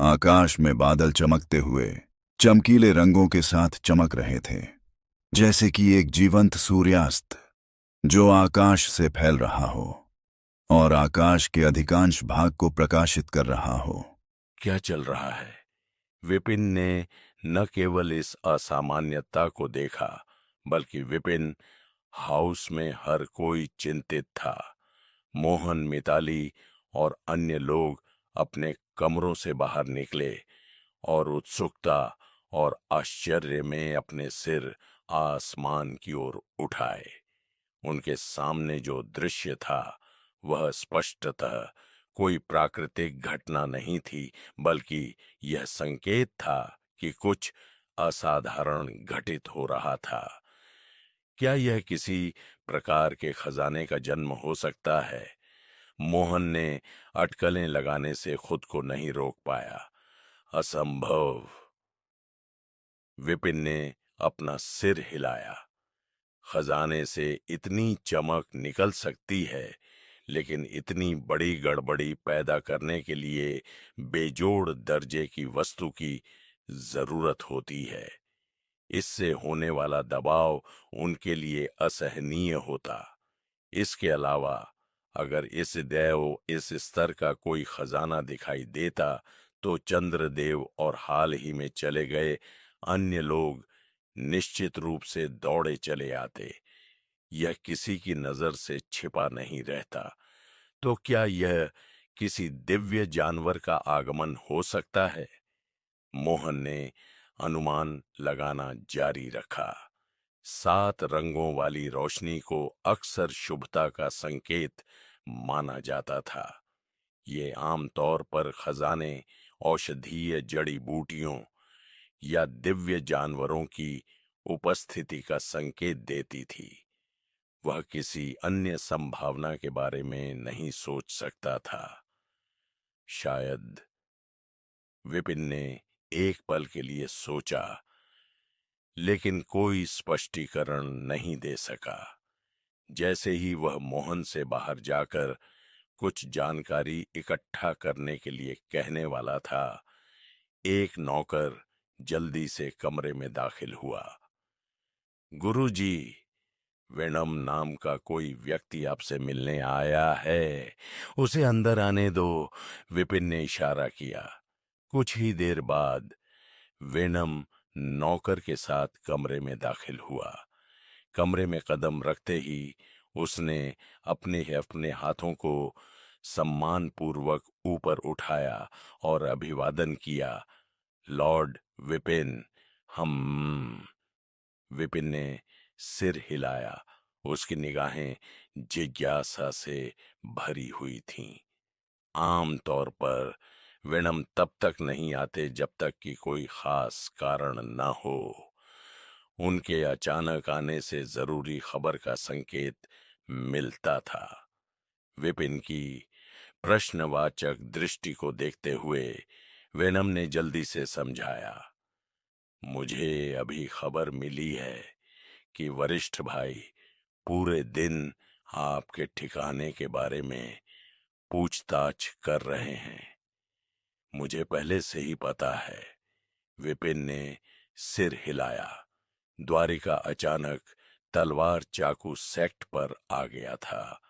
आकाश में बादल चमकते हुए चमकीले रंगों के साथ चमक रहे थे, जैसे कि एक जीवंत सूर्यास्त जो आकाश से फैल रहा हो और आकाश के अधिकांश भाग को प्रकाशित कर रहा हो। क्या चल रहा है? विपिन ने न केवल इस असामान्यता को देखा, बल्कि विपिन हाउस में हर कोई चिंतित था। मोहन, मिताली और अन्य लोग अपने कमरों से बाहर निकले और उत्सुकता और आश्चर्य में अपने सिर आसमान की ओर उठाए। उनके सामने जो दृश्य था वह स्पष्टतः कोई प्राकृतिक घटना नहीं थी, बल्कि यह संकेत था कि कुछ असाधारण घटित हो रहा था। क्या यह किसी प्रकार के खजाने का जन्म हो सकता है? मोहन ने अटकलें लगाने से खुद को नहीं रोक पाया। असंभव। विपिन ने अपना सिर हिलाया। खजाने से इतनी चमक निकल सकती है, लेकिन इतनी बड़ी गड़बड़ी पैदा करने के लिए बेजोड़ दर्जे की वस्तु की जरूरत होती है। इससे होने वाला दबाव उनके लिए असहनीय होता। इसके अलावा अगर इस देव इस स्तर का कोई खजाना दिखाई देता, तो चंद्रदेव और हाल ही में चले गए अन्य लोग निश्चित रूप से दौड़े चले आते। यह किसी की नजर से छिपा नहीं रहता। तो क्या यह किसी दिव्य जानवर का आगमन हो सकता है? मोहन ने अनुमान लगाना जारी रखा। 7 रंगों वाली रोशनी को अक्सर शुभता का संकेत माना जाता था। ये आमतौर पर खजाने, औषधीय जड़ी बूटियों या दिव्य जानवरों की उपस्थिति का संकेत देती थी। वह किसी अन्य संभावना के बारे में नहीं सोच सकता था। शायद। विपिन ने एक पल के लिए सोचा, लेकिन कोई स्पष्टीकरण नहीं दे सका। जैसे ही वह मोहन से बाहर जाकर कुछ जानकारी इकट्ठा करने के लिए कहने वाला था, एक नौकर जल्दी से कमरे में दाखिल हुआ। गुरुजी, वेनम नाम का कोई व्यक्ति आपसे मिलने आया है। उसे अंदर आने दो। विपिन ने इशारा किया। कुछ ही देर बाद वेनम नौकर के साथ कमरे में दाखिल हुआ। कमरे में कदम रखते ही उसने अपने अपने हाथों को सम्मानपूर्वक ऊपर उठाया और अभिवादन किया। लॉर्ड विपिन, हम। विपिन ने सिर हिलाया। उसकी निगाहें जिज्ञासा से भरी हुई थीं। आम तौर पर वेनम तब तक नहीं आते जब तक कि कोई खास कारण न हो। उनके अचानक आने से जरूरी खबर का संकेत मिलता था। विपिन की प्रश्नवाचक दृष्टि को देखते हुए वेनम ने जल्दी से समझाया। मुझे अभी खबर मिली है कि वरिष्ठ भाई पूरे दिन आपके ठिकाने के बारे में पूछताछ कर रहे हैं। मुझे पहले से ही पता है। विपिन ने सिर हिलाया। द्वारिका अचानक तलवार चाकू सेक्ट पर आ गया था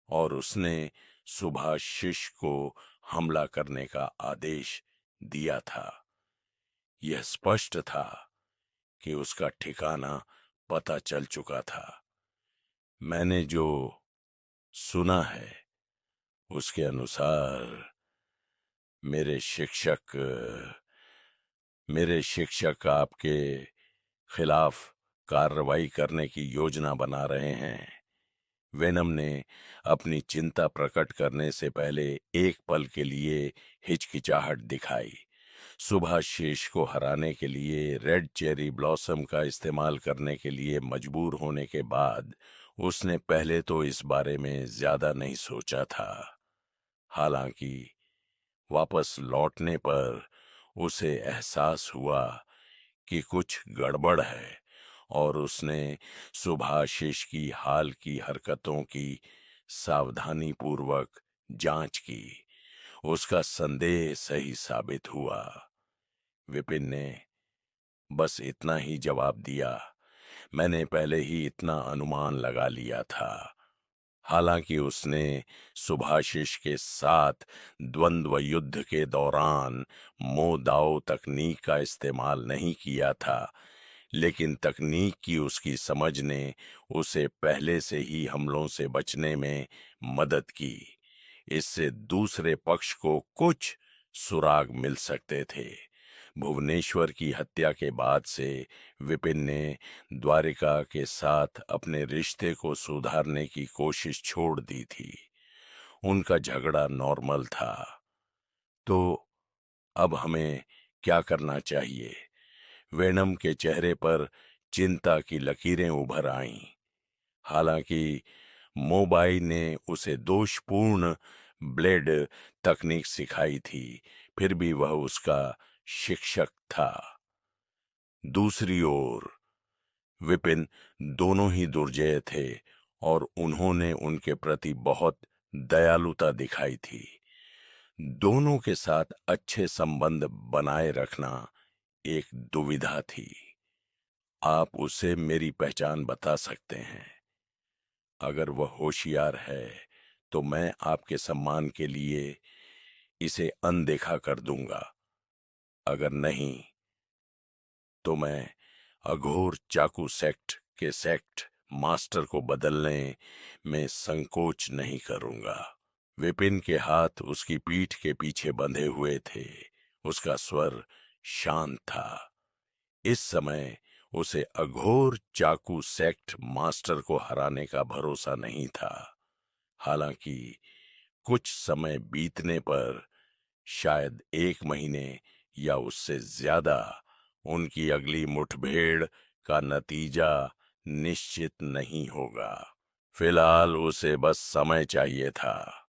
और उसने सुभाषिस को हमला करने का आदेश दिया था। यह स्पष्ट था कि उसका ठिकाना पता चल चुका था। मैंने जो सुना है उसके अनुसार मेरे शिक्षक मेरे शिक्षक आपके खिलाफ कार्रवाई करने की योजना बना रहे हैं। वेनम ने अपनी चिंता प्रकट करने से पहले एक पल के लिए हिचकिचाहट दिखाई। सुभाषिस को हराने के लिए रेड चेरी ब्लॉसम का इस्तेमाल करने के लिए मजबूर होने के बाद उसने पहले तो इस बारे में ज्यादा नहीं सोचा था। हालांकि वापस लौटने पर उसे एहसास हुआ कि कुछ गड़बड़ है और उसने सुभाषिस की हाल की हरकतों की सावधानीपूर्वक जांच की। उसका संदेह सही साबित हुआ। विपिन ने बस इतना ही जवाब दिया, मैंने पहले ही इतना अनुमान लगा लिया था। हालांकि उसने सुभाषिस के साथ द्वंद्व युद्ध के दौरान मो दाओ तकनीक का इस्तेमाल नहीं किया था, लेकिन तकनीक की उसकी समझ ने उसे पहले से ही हमलों से बचने में मदद की। इससे दूसरे पक्ष को कुछ सुराग मिल सकते थे। भुवनेश्वर की हत्या के बाद से विपिन ने द्वारिका के साथ अपने रिश्ते को सुधारने की कोशिश छोड़ दी थी। उनका झगड़ा नॉर्मल था। तो अब हमें क्या करना चाहिए? वेनम के चेहरे पर चिंता की लकीरें उभर आईं। हालांकि मोबाई ने उसे दोषपूर्ण ब्लेड तकनीक सिखाई थी, फिर भी वह उसका शिक्षक था। दूसरी ओर विपिन दोनों ही दुर्जय थे और उन्होंने उनके प्रति बहुत दयालुता दिखाई थी। दोनों के साथ अच्छे संबंध बनाए रखना एक दुविधा थी। आप उसे मेरी पहचान बता सकते हैं। अगर वह होशियार है तो मैं आपके सम्मान के लिए इसे अनदेखा कर दूंगा। अगर नहीं तो मैं अघोर चाकू सेक्ट के सेक्ट मास्टर को बदलने में संकोच नहीं करूंगा। विपिन के हाथ उसकी पीठ के पीछे बंधे हुए थे। उसका स्वर शांत था। इस समय उसे अघोर चाकू सेक्ट मास्टर को हराने का भरोसा नहीं था। हालांकि कुछ समय बीतने पर, शायद 1 महीने या उससे ज्यादा, उनकी अगली मुठभेड़ का नतीजा निश्चित नहीं होगा। फिलहाल उसे बस समय चाहिए था।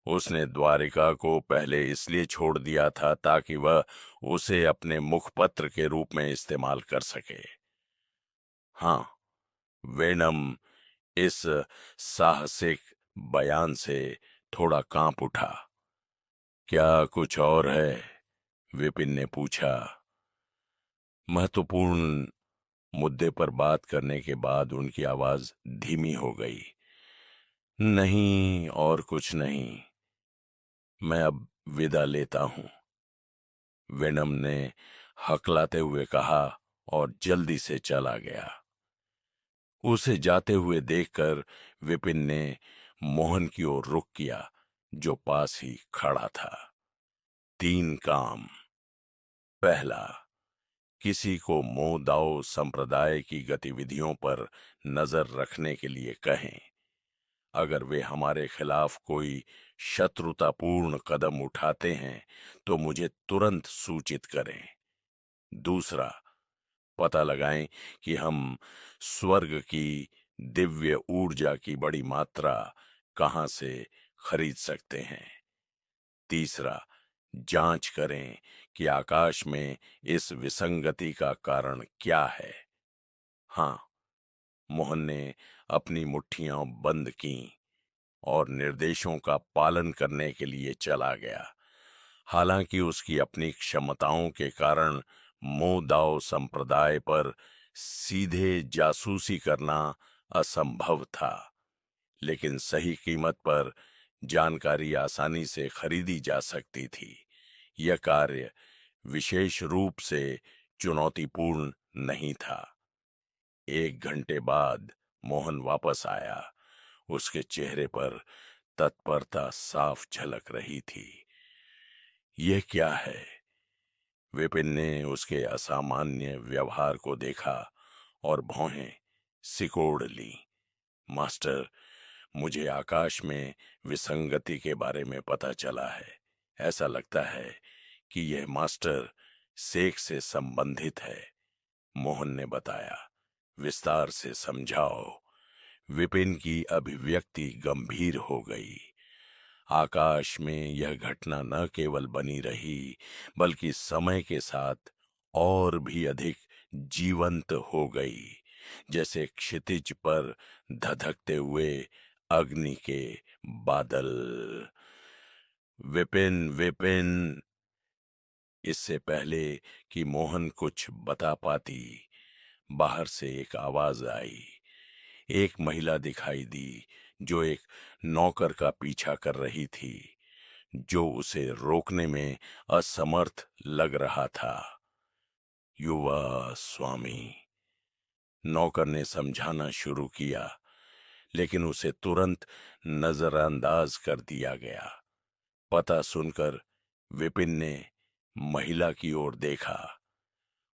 उसने द्वारिका को पहले इसलिए छोड़ दिया था ताकि वह उसे अपने मुखपत्र के रूप में इस्तेमाल कर सके। हाँ, वेनम इस साहसिक बयान से थोड़ा कांप उठा। क्या कुछ और है? विपिन ने पूछा। महत्वपूर्ण मुद्दे पर बात करने के बाद उनकी आवाज धीमी हो गई। नहीं, और कुछ नहीं। मैं अब विदा लेता हूं, वेनम ने हकलाते हुए कहा और जल्दी से चला गया। उसे जाते हुए देखकर विपिन ने मोहन की ओर रुख किया, जो पास ही खड़ा था। 3 काम। पहला, किसी को मो दाओ संप्रदाय की गतिविधियों पर नजर रखने के लिए कहें। अगर वे हमारे खिलाफ कोई शत्रुतापूर्ण कदम उठाते हैं तो मुझे तुरंत सूचित करें। दूसरा, पता लगाएं कि हम स्वर्ग की दिव्य ऊर्जा की बड़ी मात्रा कहां से खरीद सकते हैं। तीसरा, जांच करें कि आकाश में इस विसंगति का कारण क्या है। हाँ, मोहन ने अपनी मुट्ठियां बंद कीं और निर्देशों का पालन करने के लिए चला गया। हालांकि उसकी अपनी क्षमताओं के कारण मो दाओ संप्रदाय पर सीधे जासूसी करना असंभव था, लेकिन सही कीमत पर जानकारी आसानी से खरीदी जा सकती थी। यह कार्य विशेष रूप से चुनौतीपूर्ण नहीं था। 1 घंटे बाद मोहन वापस आया। उसके चेहरे पर तत्परता साफ झलक रही थी। यह क्या है? विपिन ने उसके असामान्य व्यवहार को देखा और भौहें सिकोड़ ली। मास्टर, मुझे आकाश में विसंगति के बारे में पता चला है। ऐसा लगता है कि यह मास्टर सेक से संबंधित है, मोहन ने बताया। विस्तार से समझाओ। विपिन की अभिव्यक्ति गंभीर हो गई। आकाश में यह घटना न केवल बनी रही, बल्कि समय के साथ और भी अधिक जीवंत हो गई, जैसे क्षितिज पर धधकते हुए अग्नि के बादल। विपिन विपिन। इससे पहले कि मोहन कुछ बता पाती, बाहर से एक आवाज आई। एक महिला दिखाई दी जो एक नौकर का पीछा कर रही थी, जो उसे रोकने में असमर्थ लग रहा था। युवा स्वामी, नौकर ने समझाना शुरू किया, लेकिन उसे तुरंत नजरअंदाज कर दिया गया। पता सुनकर विपिन ने महिला की ओर देखा।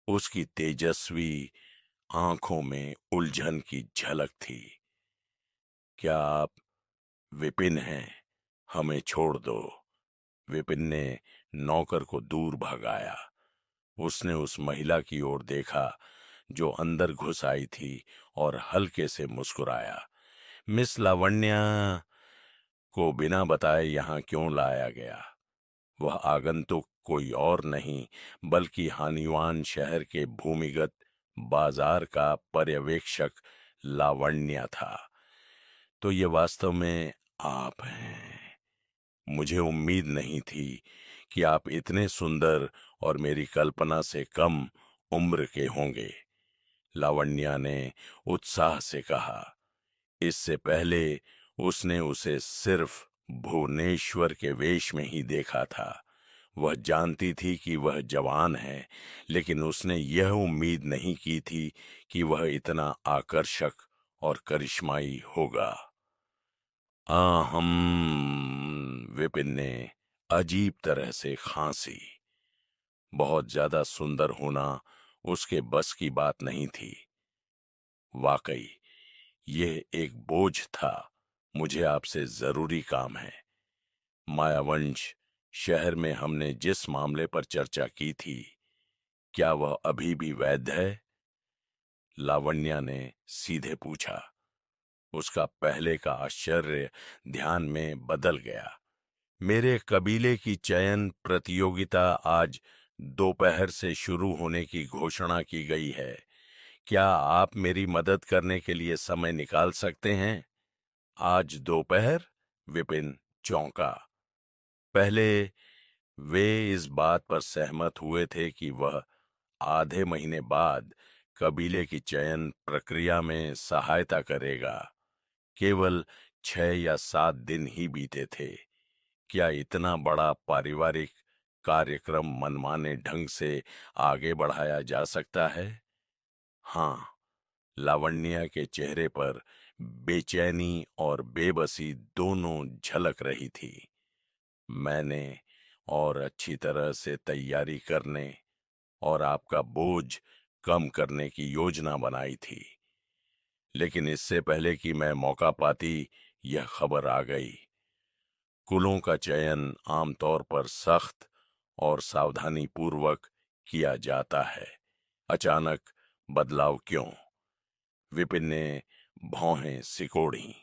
उसकी तेजस्वी आंखों में उलझन की झलक थी। क्या आप विपिन हैं? हमें छोड़ दो। विपिन ने नौकर को दूर भगाया। उसने उस महिला की ओर देखा जो अंदर घुस आई थी और हल्के से मुस्कुराया। मिस लावण्या को बिना बताए यहाँ क्यों लाया गया? वह आगंतुक कोई और नहीं बल्कि हानिवान शहर के भूमिगत बाजार का पर्यवेक्षक लावण्या था। तो ये वास्तव में आप हैं। मुझे उम्मीद नहीं थी कि आप इतने सुंदर और मेरी कल्पना से कम उम्र के होंगे, लावण्या ने उत्साह से कहा। इससे पहले उसने उसे सिर्फ भुवनेश्वर के वेश में ही देखा था। वह जानती थी कि वह जवान है, लेकिन उसने यह उम्मीद नहीं की थी कि वह इतना आकर्षक और करिश्माई होगा। विपिन ने अजीब तरह से खांसी। बहुत ज्यादा सुंदर होना उसके बस की बात नहीं थी। वाकई यह एक बोझ था। मुझे आपसे जरूरी काम है। मायावंश शहर में हमने जिस मामले पर चर्चा की थी, क्या वह अभी भी वैध है? लावण्या ने सीधे पूछा। उसका पहले का आश्चर्य ध्यान में बदल गया। मेरे कबीले की चयन प्रतियोगिता आज दोपहर से शुरू होने की घोषणा की गई है। क्या आप मेरी मदद करने के लिए समय निकाल सकते हैं? आज दोपहर? विपिन चौंका। पहले वे इस बात पर सहमत हुए थे कि वह आधे महीने बाद कबीले की चयन प्रक्रिया में सहायता करेगा। केवल 6 या 7 दिन ही बीते थे। क्या इतना बड़ा पारिवारिक कार्यक्रम मनमाने ढंग से आगे बढ़ाया जा सकता है? हाँ, लावण्या के चेहरे पर बेचैनी और बेबसी दोनों झलक रही थी। मैंने और अच्छी तरह से तैयारी करने और आपका बोझ कम करने की योजना बनाई थी, लेकिन इससे पहले कि मैं मौका पाती, यह खबर आ गई। कुलों का चयन आमतौर पर सख्त और सावधानी पूर्वक किया जाता है। अचानक बदलाव क्यों? विपिन ने भौहें सिकोड़ी।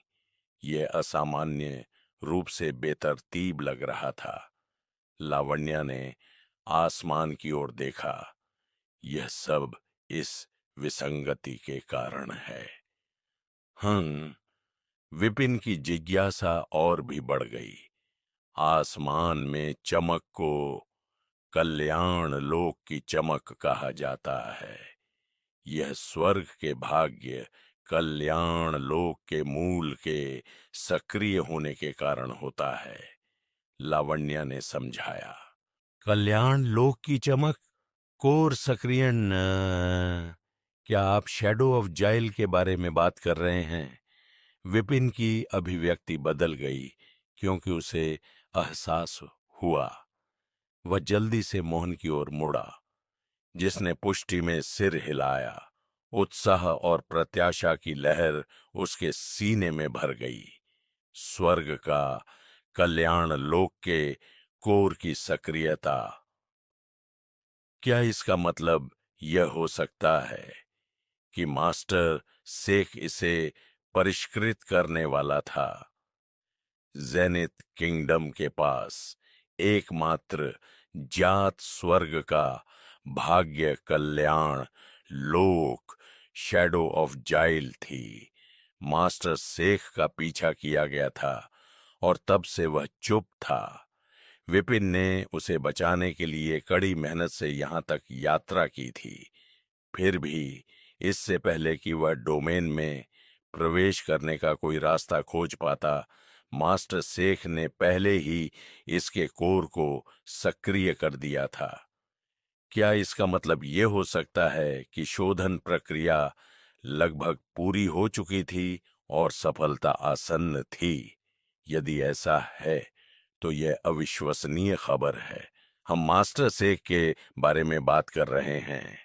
यह असामान्य रूप से बेतरतीब लग रहा था। लावण्या ने आसमान की ओर देखा। यह सब इस विसंगति के कारण है। विपिन की जिज्ञासा और भी बढ़ गई। आसमान में चमक को कल्याण लोक की चमक कहा जाता है। यह स्वर्ग के भाग्य कल्याण लोक के मूल के सक्रिय होने के कारण होता है, लावण्या ने समझाया। कल्याण लोक की चमक, कोर सक्रियण। क्या आप शैडो ऑफ जाइल के बारे में बात कर रहे हैं? विपिन की अभिव्यक्ति बदल गई, क्योंकि उसे एहसास हुआ। वह जल्दी से मोहन की ओर मुड़ा, जिसने पुष्टि में सिर हिलाया। उत्साह और प्रत्याशा की लहर उसके सीने में भर गई। स्वर्ग का, कल्याण लोक के कोर की सक्रियता। क्या इसका मतलब यह हो सकता है कि मास्टर शेख इसे परिष्कृत करने वाला था? जेनिथ किंगडम के पास एकमात्र जात स्वर्ग का भाग्य कल्याण लोक शैडो ऑफ जाइल थी। मास्टर शेख का पीछा किया गया था और तब से वह चुप था। विपिन ने उसे बचाने के लिए कड़ी मेहनत से यहां तक यात्रा की थी। फिर भी इससे पहले कि वह डोमेन में प्रवेश करने का कोई रास्ता खोज पाता, मास्टर शेख ने पहले ही इसके कोर को सक्रिय कर दिया था। क्या इसका मतलब ये हो सकता है कि शोधन प्रक्रिया लगभग पूरी हो चुकी थी और सफलता आसन्न थी? यदि ऐसा है तो यह अविश्वसनीय खबर है। हम मास्टर शेख के बारे में बात कर रहे हैं।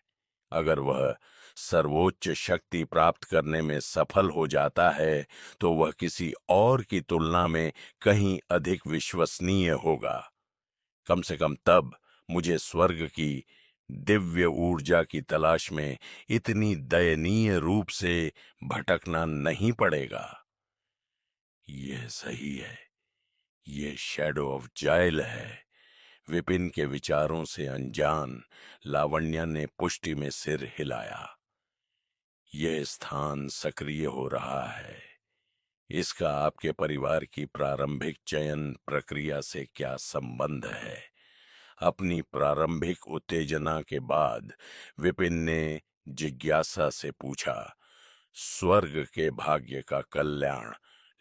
अगर वह सर्वोच्च शक्ति प्राप्त करने में सफल हो जाता है तो वह किसी और की तुलना में कहीं अधिक विश्वसनीय होगा। कम से कम तब मुझे स्वर्ग की दिव्य ऊर्जा की तलाश में इतनी दयनीय रूप से भटकना नहीं पड़ेगा। यह सही है, ये शैडो ऑफ जाइल है। विपिन के विचारों से अनजान लावण्या ने पुष्टि में सिर हिलाया। यह स्थान सक्रिय हो रहा है। इसका आपके परिवार की प्रारंभिक चयन प्रक्रिया से क्या संबंध है? अपनी प्रारंभिक उत्तेजना के बाद विपिन ने जिज्ञासा से पूछा। स्वर्ग के भाग्य का कल्याण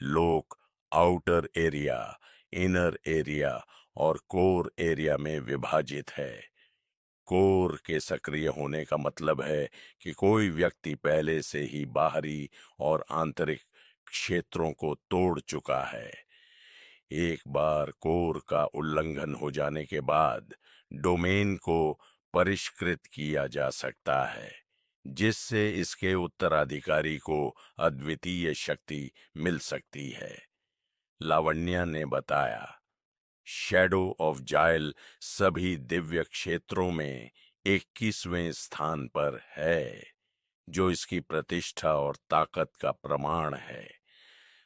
लोक आउटर एरिया, इनर एरिया और कोर एरिया में विभाजित है। कोर के सक्रिय होने का मतलब है कि कोई व्यक्ति पहले से ही बाहरी और आंतरिक क्षेत्रों को तोड़ चुका है। एक बार कोर का उल्लंघन हो जाने के बाद डोमेन को परिष्कृत किया जा सकता है, जिससे इसके उत्तराधिकारी को अद्वितीय शक्ति मिल सकती है। लावण्या ने बताया, शैडो ऑफ जाइल सभी दिव्य क्षेत्रों में 21वें स्थान पर है, जो इसकी प्रतिष्ठा और ताकत का प्रमाण है।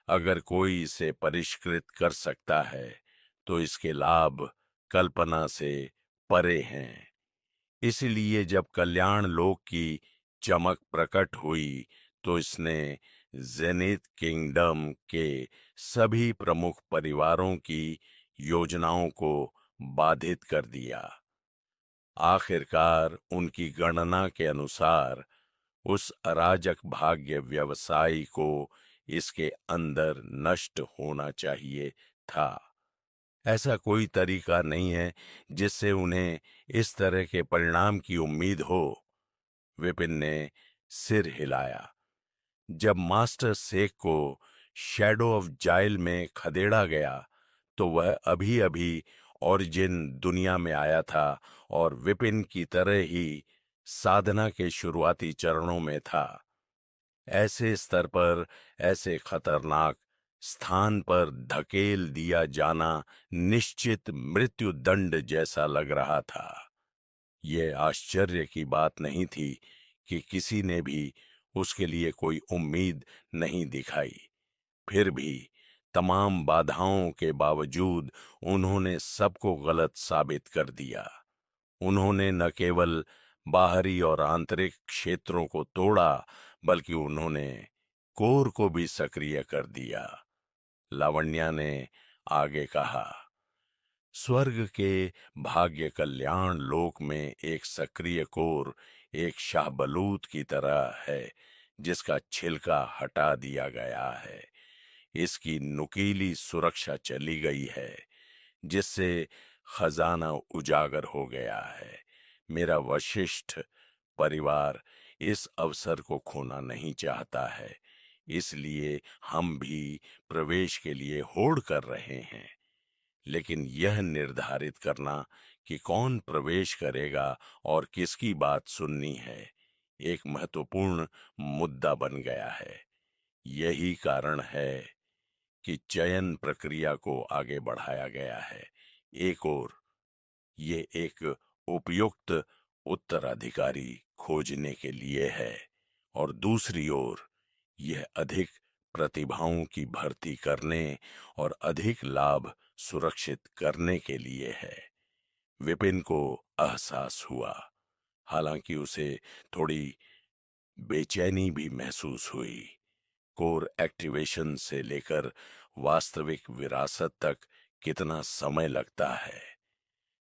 अगर कोई इसे परिष्कृत कर सकता है तो इसके लाभ कल्पना से परे हैं। इसलिए जब कल्याण लोक की चमक प्रकट हुई तो इसने जेनिथ किंगडम के सभी प्रमुख परिवारों की योजनाओं को बाधित कर दिया। आखिरकार उनकी गणना के अनुसार उस अराजक भाग्य व्यवसायी को इसके अंदर नष्ट होना चाहिए था। ऐसा कोई तरीका नहीं है जिससे उन्हें इस तरह के परिणाम की उम्मीद हो। विपिन ने सिर हिलाया। जब मास्टर शेख को शैडो ऑफ जाइल में खदेड़ा गया तो वह अभी अभी ओरिजिन दुनिया में आया था और विपिन की तरह ही साधना के शुरुआती चरणों में था। ऐसे स्तर पर ऐसे खतरनाक स्थान पर धकेल दिया जाना निश्चित मृत्युदंड जैसा लग रहा था। यह आश्चर्य की बात नहीं थी कि किसी ने भी उसके लिए कोई उम्मीद नहीं दिखाई। फिर भी तमाम बाधाओं के बावजूद उन्होंने सबको गलत साबित कर दिया। उन्होंने न केवल बाहरी और आंतरिक क्षेत्रों को तोड़ा, बल्कि उन्होंने कोर को भी सक्रिय कर दिया। लावण्या ने आगे कहा, स्वर्ग के भाग्य कल्याण लोक में एक सक्रिय कोर एक शाहबलूत की तरह है जिसका छिलका हटा दिया गया है। इसकी नुकीली सुरक्षा चली गई है, जिससे खजाना उजागर हो गया है। मेरा वशिष्ठ परिवार इस अवसर को खोना नहीं चाहता है, इसलिए हम भी प्रवेश के लिए होड़ कर रहे हैं। लेकिन यह निर्धारित करना कि कौन प्रवेश करेगा और किसकी बात सुननी है, एक महत्वपूर्ण मुद्दा बन गया है। यही कारण है कि चयन प्रक्रिया को आगे बढ़ाया गया है। एक और ये एक उपयुक्त उत्तराधिकारी खोजने के लिए है और दूसरी ओर यह अधिक प्रतिभाओं की भर्ती करने और अधिक लाभ सुरक्षित करने के लिए है। विपिन को एहसास हुआ, हालांकि उसे थोड़ी बेचैनी भी महसूस हुई। कोर एक्टिवेशन से लेकर वास्तविक विरासत तक कितना समय लगता है।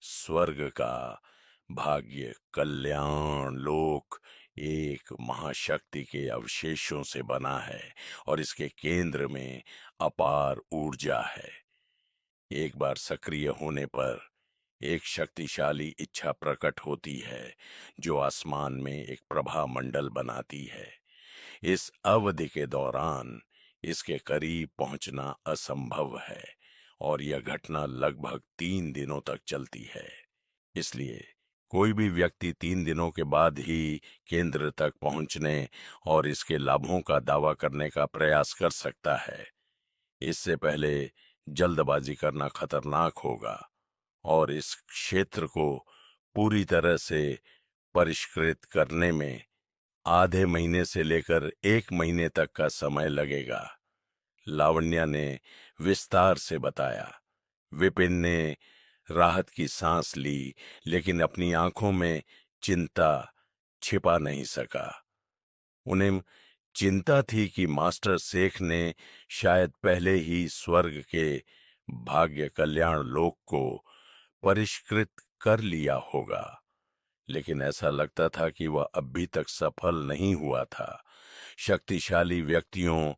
स्वर्ग का भाग्य कल्याण लोक एक महाशक्ति के अवशेषों से बना है और इसके केंद्र में अपार ऊर्जा है। एक बार सक्रिय होने पर एक शक्तिशाली इच्छा प्रकट होती है जो आसमान में एक प्रभा मंडल बनाती है। इस अवधि के दौरान इसके करीब पहुंचना असंभव है और यह घटना लगभग 3 दिनों तक चलती है। इसलिए कोई भी व्यक्ति 3 दिनों के बाद ही केंद्र तक पहुंचने और इसके लाभों का दावा करने का प्रयास कर सकता है। इससे पहले जल्दबाजी करना खतरनाक होगा और इस क्षेत्र को पूरी तरह से परिष्कृत करने में आधे महीने से लेकर 1 महीने तक का समय लगेगा। लावण्या ने विस्तार से बताया। विपिन ने राहत की सांस ली, लेकिन अपनी आंखों में चिंता छिपा नहीं सका। उन्हें चिंता थी कि मास्टर शेख ने शायद पहले ही स्वर्ग के भाग्य कल्याण लोक को परिष्कृत कर लिया होगा, लेकिन ऐसा लगता था कि वह अभी तक सफल नहीं हुआ था। शक्तिशाली व्यक्तियों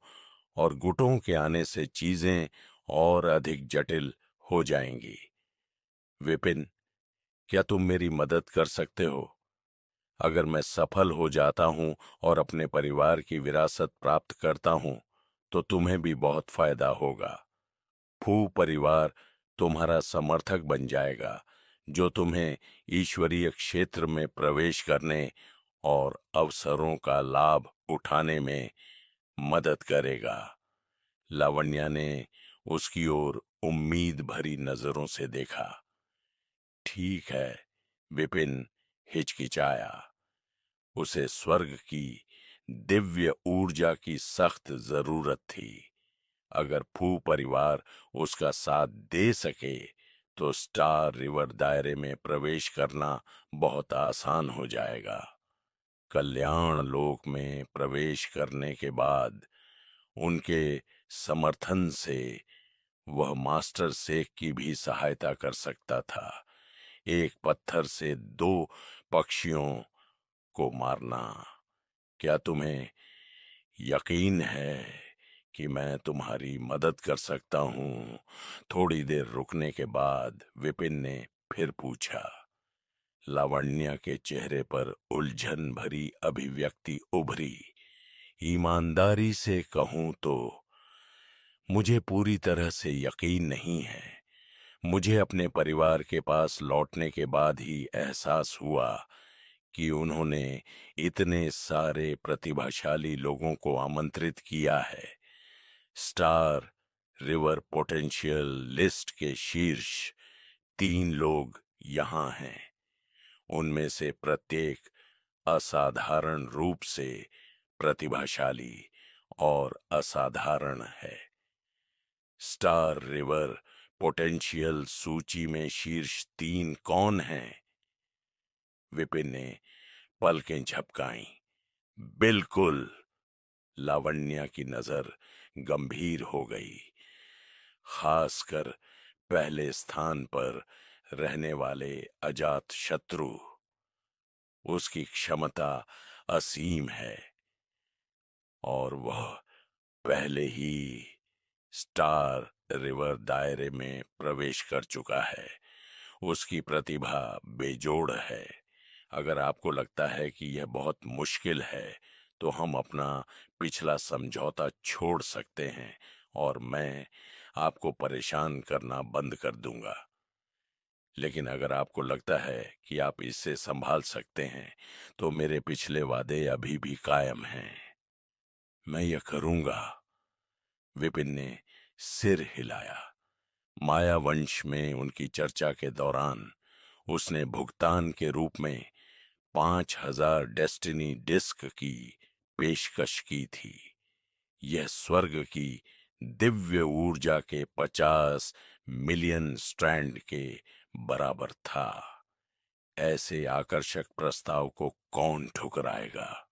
और गुटों के आने से चीजें और अधिक जटिल हो जाएंगी। विपिन, क्या तुम मेरी मदद कर सकते हो? अगर मैं सफल हो जाता हूं और अपने परिवार की विरासत प्राप्त करता हूं, तो तुम्हें भी बहुत फायदा होगा। फू परिवार तुम्हारा समर्थक बन जाएगा, जो तुम्हें ईश्वरीय क्षेत्र में प्रवेश करने और अवसरों का लाभ उठाने में मदद करेगा। लावण्या ने उसकी ओर उम्मीद भरी नजरों से देखा। ठीक है, विपिन हिचकिचाया। उसे स्वर्ग की दिव्य ऊर्जा की सख्त जरूरत थी। अगर फू परिवार उसका साथ दे सके तो स्टार रिवर दायरे में प्रवेश करना बहुत आसान हो जाएगा। कल्याण लोक में प्रवेश करने के बाद उनके समर्थन से वह मास्टर शेख की भी सहायता कर सकता था। एक पत्थर से 2 पक्षियों को मारना। क्या तुम्हें यकीन है कि मैं तुम्हारी मदद कर सकता हूं? थोड़ी देर रुकने के बाद विपिन ने फिर पूछा। लावण्या के चेहरे पर उलझन भरी अभिव्यक्ति उभरी। ईमानदारी से कहूं तो मुझे पूरी तरह से यकीन नहीं है। मुझे अपने परिवार के पास लौटने के बाद ही एहसास हुआ कि उन्होंने इतने सारे प्रतिभाशाली लोगों को आमंत्रित किया है। स्टार रिवर पोटेंशियल लिस्ट के शीर्ष 3 लोग यहाँ हैं। उनमें से प्रत्येक असाधारण रूप से प्रतिभाशाली और असाधारण है। स्टार रिवर पोटेंशियल सूची में शीर्ष 3 कौन हैं? विपिन ने पलकें झपकाईं। बिल्कुल। लावण्या की नजर गंभीर हो गई। खासकर पहले स्थान पर रहने वाले अजात शत्रु। उसकी क्षमता असीम है और वह पहले ही स्टार रिवर दायरे में प्रवेश कर चुका है। उसकी प्रतिभा बेजोड़ है। अगर आपको लगता है कि यह बहुत मुश्किल है, तो हम अपना पिछला समझौता छोड़ सकते हैं और मैं आपको परेशान करना बंद कर दूंगा। लेकिन अगर आपको लगता है कि आप इसे संभाल सकते हैं, तो मेरे पिछले वादे अभी भी कायम हैं। मैं यह करूंगा। विपिन ने सिर हिलाया। मायावंश में उनकी चर्चा के दौरान उसने भुगतान के रूप में 5000 डेस्टिनी डिस्क की पेशकश की थी। यह स्वर्ग की दिव्य ऊर्जा के 50 मिलियन स्ट्रैंड के बराबर था। ऐसे आकर्षक प्रस्ताव को कौन ठुकराएगा?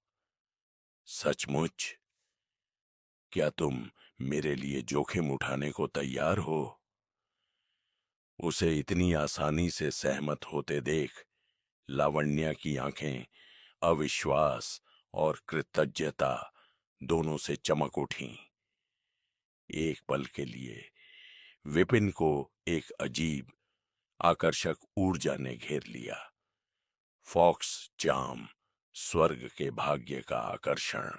सचमुच? क्या तुम मेरे लिए जोखिम उठाने को तैयार हो? उसे इतनी आसानी से सहमत होते देख लावण्या की आंखें अविश्वास और कृतज्ञता दोनों से चमक उठीं। एक पल के लिए विपिन को एक अजीब आकर्षक ऊर्जा ने घेर लिया। फॉक्स चार्म, स्वर्ग के भाग्य का आकर्षण।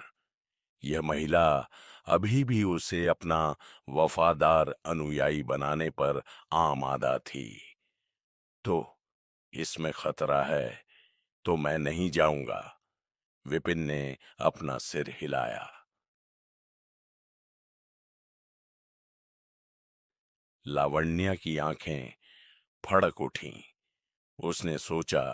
यह महिला अभी भी उसे अपना वफादार अनुयायी बनाने पर आमादा थी। तो इसमें खतरा है तो मैं नहीं जाऊंगा। विपिन ने अपना सिर हिलाया। लावण्या की आंखें फड़क उठीं। उसने सोचा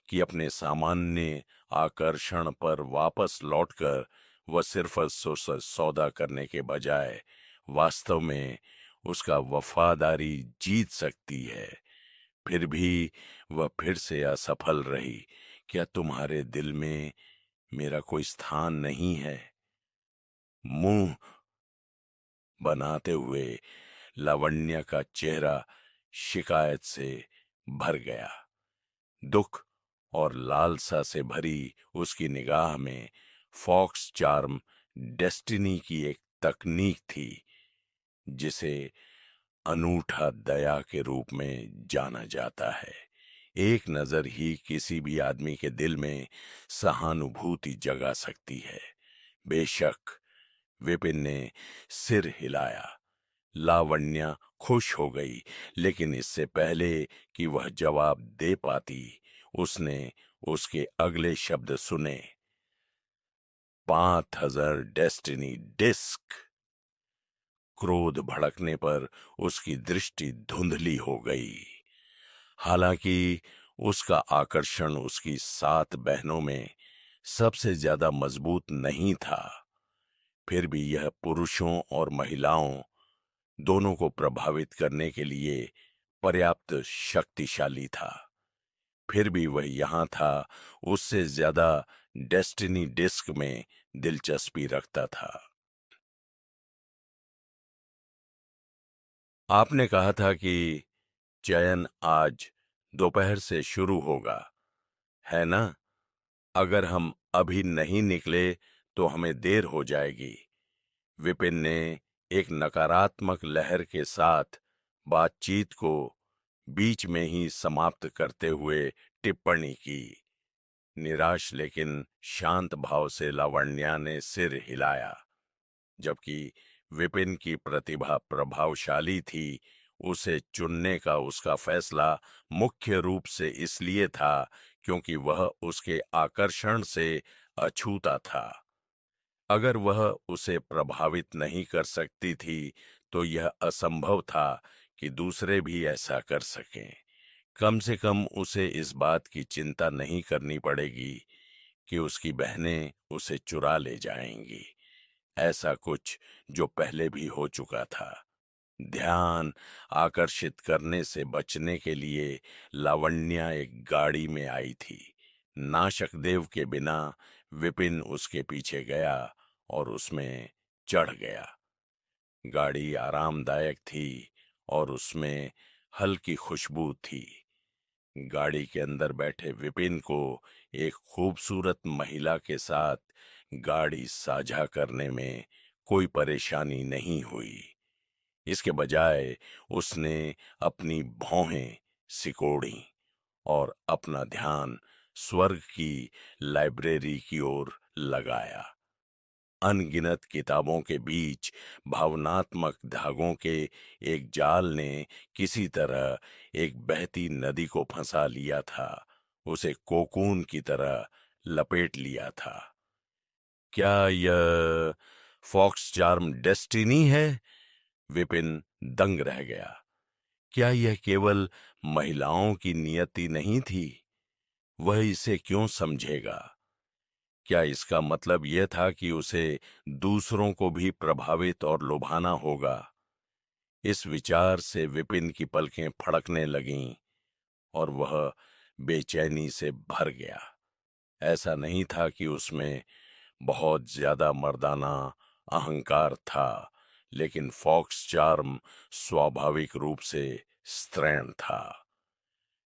कि अपने सामान्य आकर्षण पर वापस लौटकर वह सिर्फ सौदा करने के बजाय वास्तव में उसका वफादारी जीत सकती है। फिर भी वह फिर से असफल रही। क्या तुम्हारे दिल में मेरा कोई स्थान नहीं है? मुंह बनाते हुए लावण्या का चेहरा शिकायत से भर गया। दुख और लालसा से भरी उसकी निगाह में फॉक्स चार्म डेस्टिनी की एक तकनीक थी जिसे अनूठा दया के रूप में जाना जाता है। एक नजर ही किसी भी आदमी के दिल में सहानुभूति जगा सकती है। बेशक, विपिन ने सिर हिलाया। लावण्या खुश हो गई, लेकिन इससे पहले कि वह जवाब दे पाती, उसने उसके अगले शब्द सुने। 5000 डेस्टिनी डिस्क। क्रोध भड़कने पर उसकी दृष्टि धुंधली हो गई। हालांकि उसका आकर्षण उसकी 7 बहनों में सबसे ज्यादा मजबूत नहीं था, फिर भी यह पुरुषों और महिलाओं दोनों को प्रभावित करने के लिए पर्याप्त शक्तिशाली था। फिर भी वह यहां था, उससे ज्यादा डेस्टिनी डिस्क में दिलचस्पी रखता था। आपने कहा था कि चयन आज दोपहर से शुरू होगा, है ना? अगर हम अभी नहीं निकले तो हमें देर हो जाएगी। विपिन ने एक नकारात्मक लहर के साथ बातचीत को बीच में ही समाप्त करते हुए टिप्पणी की। निराश लेकिन शांत भाव से लावण्या ने सिर हिलाया। जबकि विपिन की प्रतिभा प्रभावशाली थी, उसे चुनने का उसका फैसला मुख्य रूप से इसलिए था क्योंकि वह उसके आकर्षण से अछूता था। अगर वह उसे प्रभावित नहीं कर सकती थी, तो यह असंभव था कि दूसरे भी ऐसा कर सकें। कम से कम उसे इस बात की चिंता नहीं करनी पड़ेगी कि उसकी बहनें उसे चुरा ले जाएंगी। ऐसा कुछ जो पहले भी हो चुका था। ध्यान आकर्षित करने से बचने के लिए लावण्या एक गाड़ी में आई थी। नाशकदेव के बिना विपिन उसके पीछे गया और उसमें चढ़ गया। गाड़ी आरामदायक थी और उसमें हल्की खुशबू थी। गाड़ी के अंदर बैठे विपिन को एक खूबसूरत महिला के साथ गाड़ी साझा करने में कोई परेशानी नहीं हुई। इसके बजाय उसने अपनी भौहें सिकोड़ी और अपना ध्यान स्वर्ग की लाइब्रेरी की ओर लगाया। अनगिनत किताबों के बीच भावनात्मक धागों के एक जाल ने किसी तरह एक बहती नदी को फंसा लिया था, उसे कोकून की तरह लपेट लिया था। क्या यह फॉक्स चार्म डेस्टिनी है? विपिन दंग रह गया। क्या यह केवल महिलाओं की नियति नहीं थी? वह इसे क्यों समझेगा? क्या इसका मतलब यह था कि उसे दूसरों को भी प्रभावित और लुभाना होगा? इस विचार से विपिन की पलकें फड़कने लगीं और वह बेचैनी से भर गया। ऐसा नहीं था कि उसमें बहुत ज्यादा मर्दाना अहंकार था, लेकिन फॉक्स चार्म स्वाभाविक रूप से स्त्रैण था।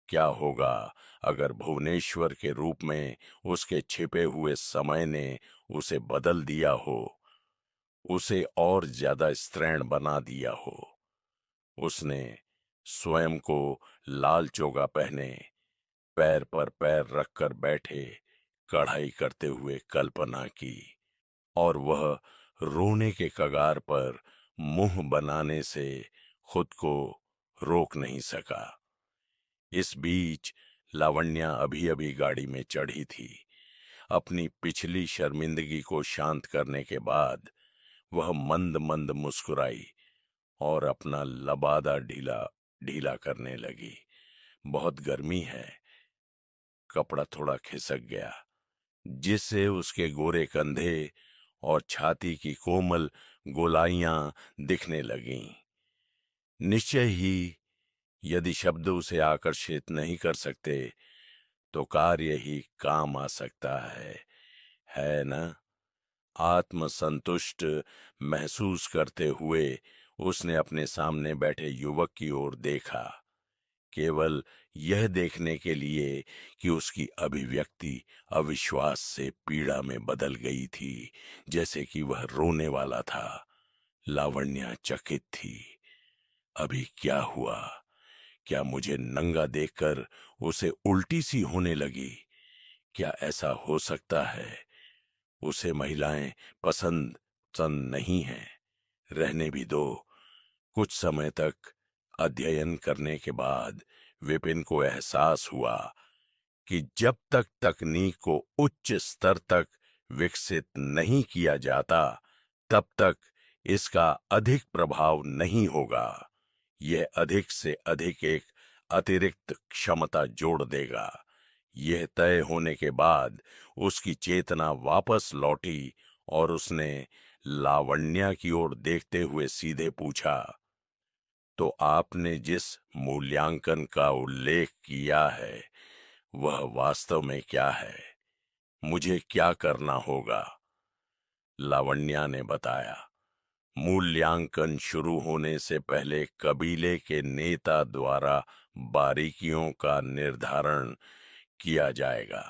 क्या होगा अगर भुवनेश्वर के रूप में उसके छिपे हुए समय ने उसे बदल दिया हो, उसे और ज्यादा स्त्रैण बना दिया हो। उसने स्वयं को लाल चोगा पहने, पैर पर पैर रखकर बैठे कढ़ाई करते हुए कल्पना की, और वह रोने के कगार पर मुंह बनाने से खुद को रोक नहीं सका। इस बीच लावण्या अभी अभी गाड़ी में चढ़ी थी। अपनी पिछली शर्मिंदगी को शांत करने के बाद वह मंद मंद मुस्कुराई और अपना लबादा ढीला ढीला करने लगी। बहुत गर्मी है। कपड़ा थोड़ा खिसक गया, जिससे उसके गोरे कंधे और छाती की कोमल गोलाइयां दिखने लगीं। निश्चय ही यदि शब्द उसे आकर्षित नहीं कर सकते तो कार्य ही काम आ सकता है ना? आत्मसंतुष्ट महसूस करते हुए उसने अपने सामने बैठे युवक की ओर देखा, केवल यह देखने के लिए कि उसकी अभिव्यक्ति अविश्वास से पीड़ा में बदल गई थी, जैसे कि वह रोने वाला था। लावण्या चकित थी। अभी क्या हुआ? क्या मुझे नंगा देखकर उसे उल्टी सी होने लगी? क्या ऐसा हो सकता है? उसे महिलाएं पसंद पसंद नहीं हैं। रहने भी दो। कुछ समय तक अध्ययन करने के बाद विपिन को एहसास हुआ कि जब तक तकनीक को उच्च स्तर तक विकसित नहीं किया जाता, तब तक इसका अधिक प्रभाव नहीं होगा। यह अधिक से अधिक एक अतिरिक्त क्षमता जोड़ देगा। यह तय होने के बाद उसकी चेतना वापस लौटी और उसने लावण्या की ओर देखते हुए सीधे पूछा, तो आपने जिस मूल्यांकन का उल्लेख किया है वह वास्तव में क्या है? मुझे क्या करना होगा? लावण्या ने बताया, मूल्यांकन शुरू होने से पहले कबीले के नेता द्वारा बारीकियों का निर्धारण किया जाएगा।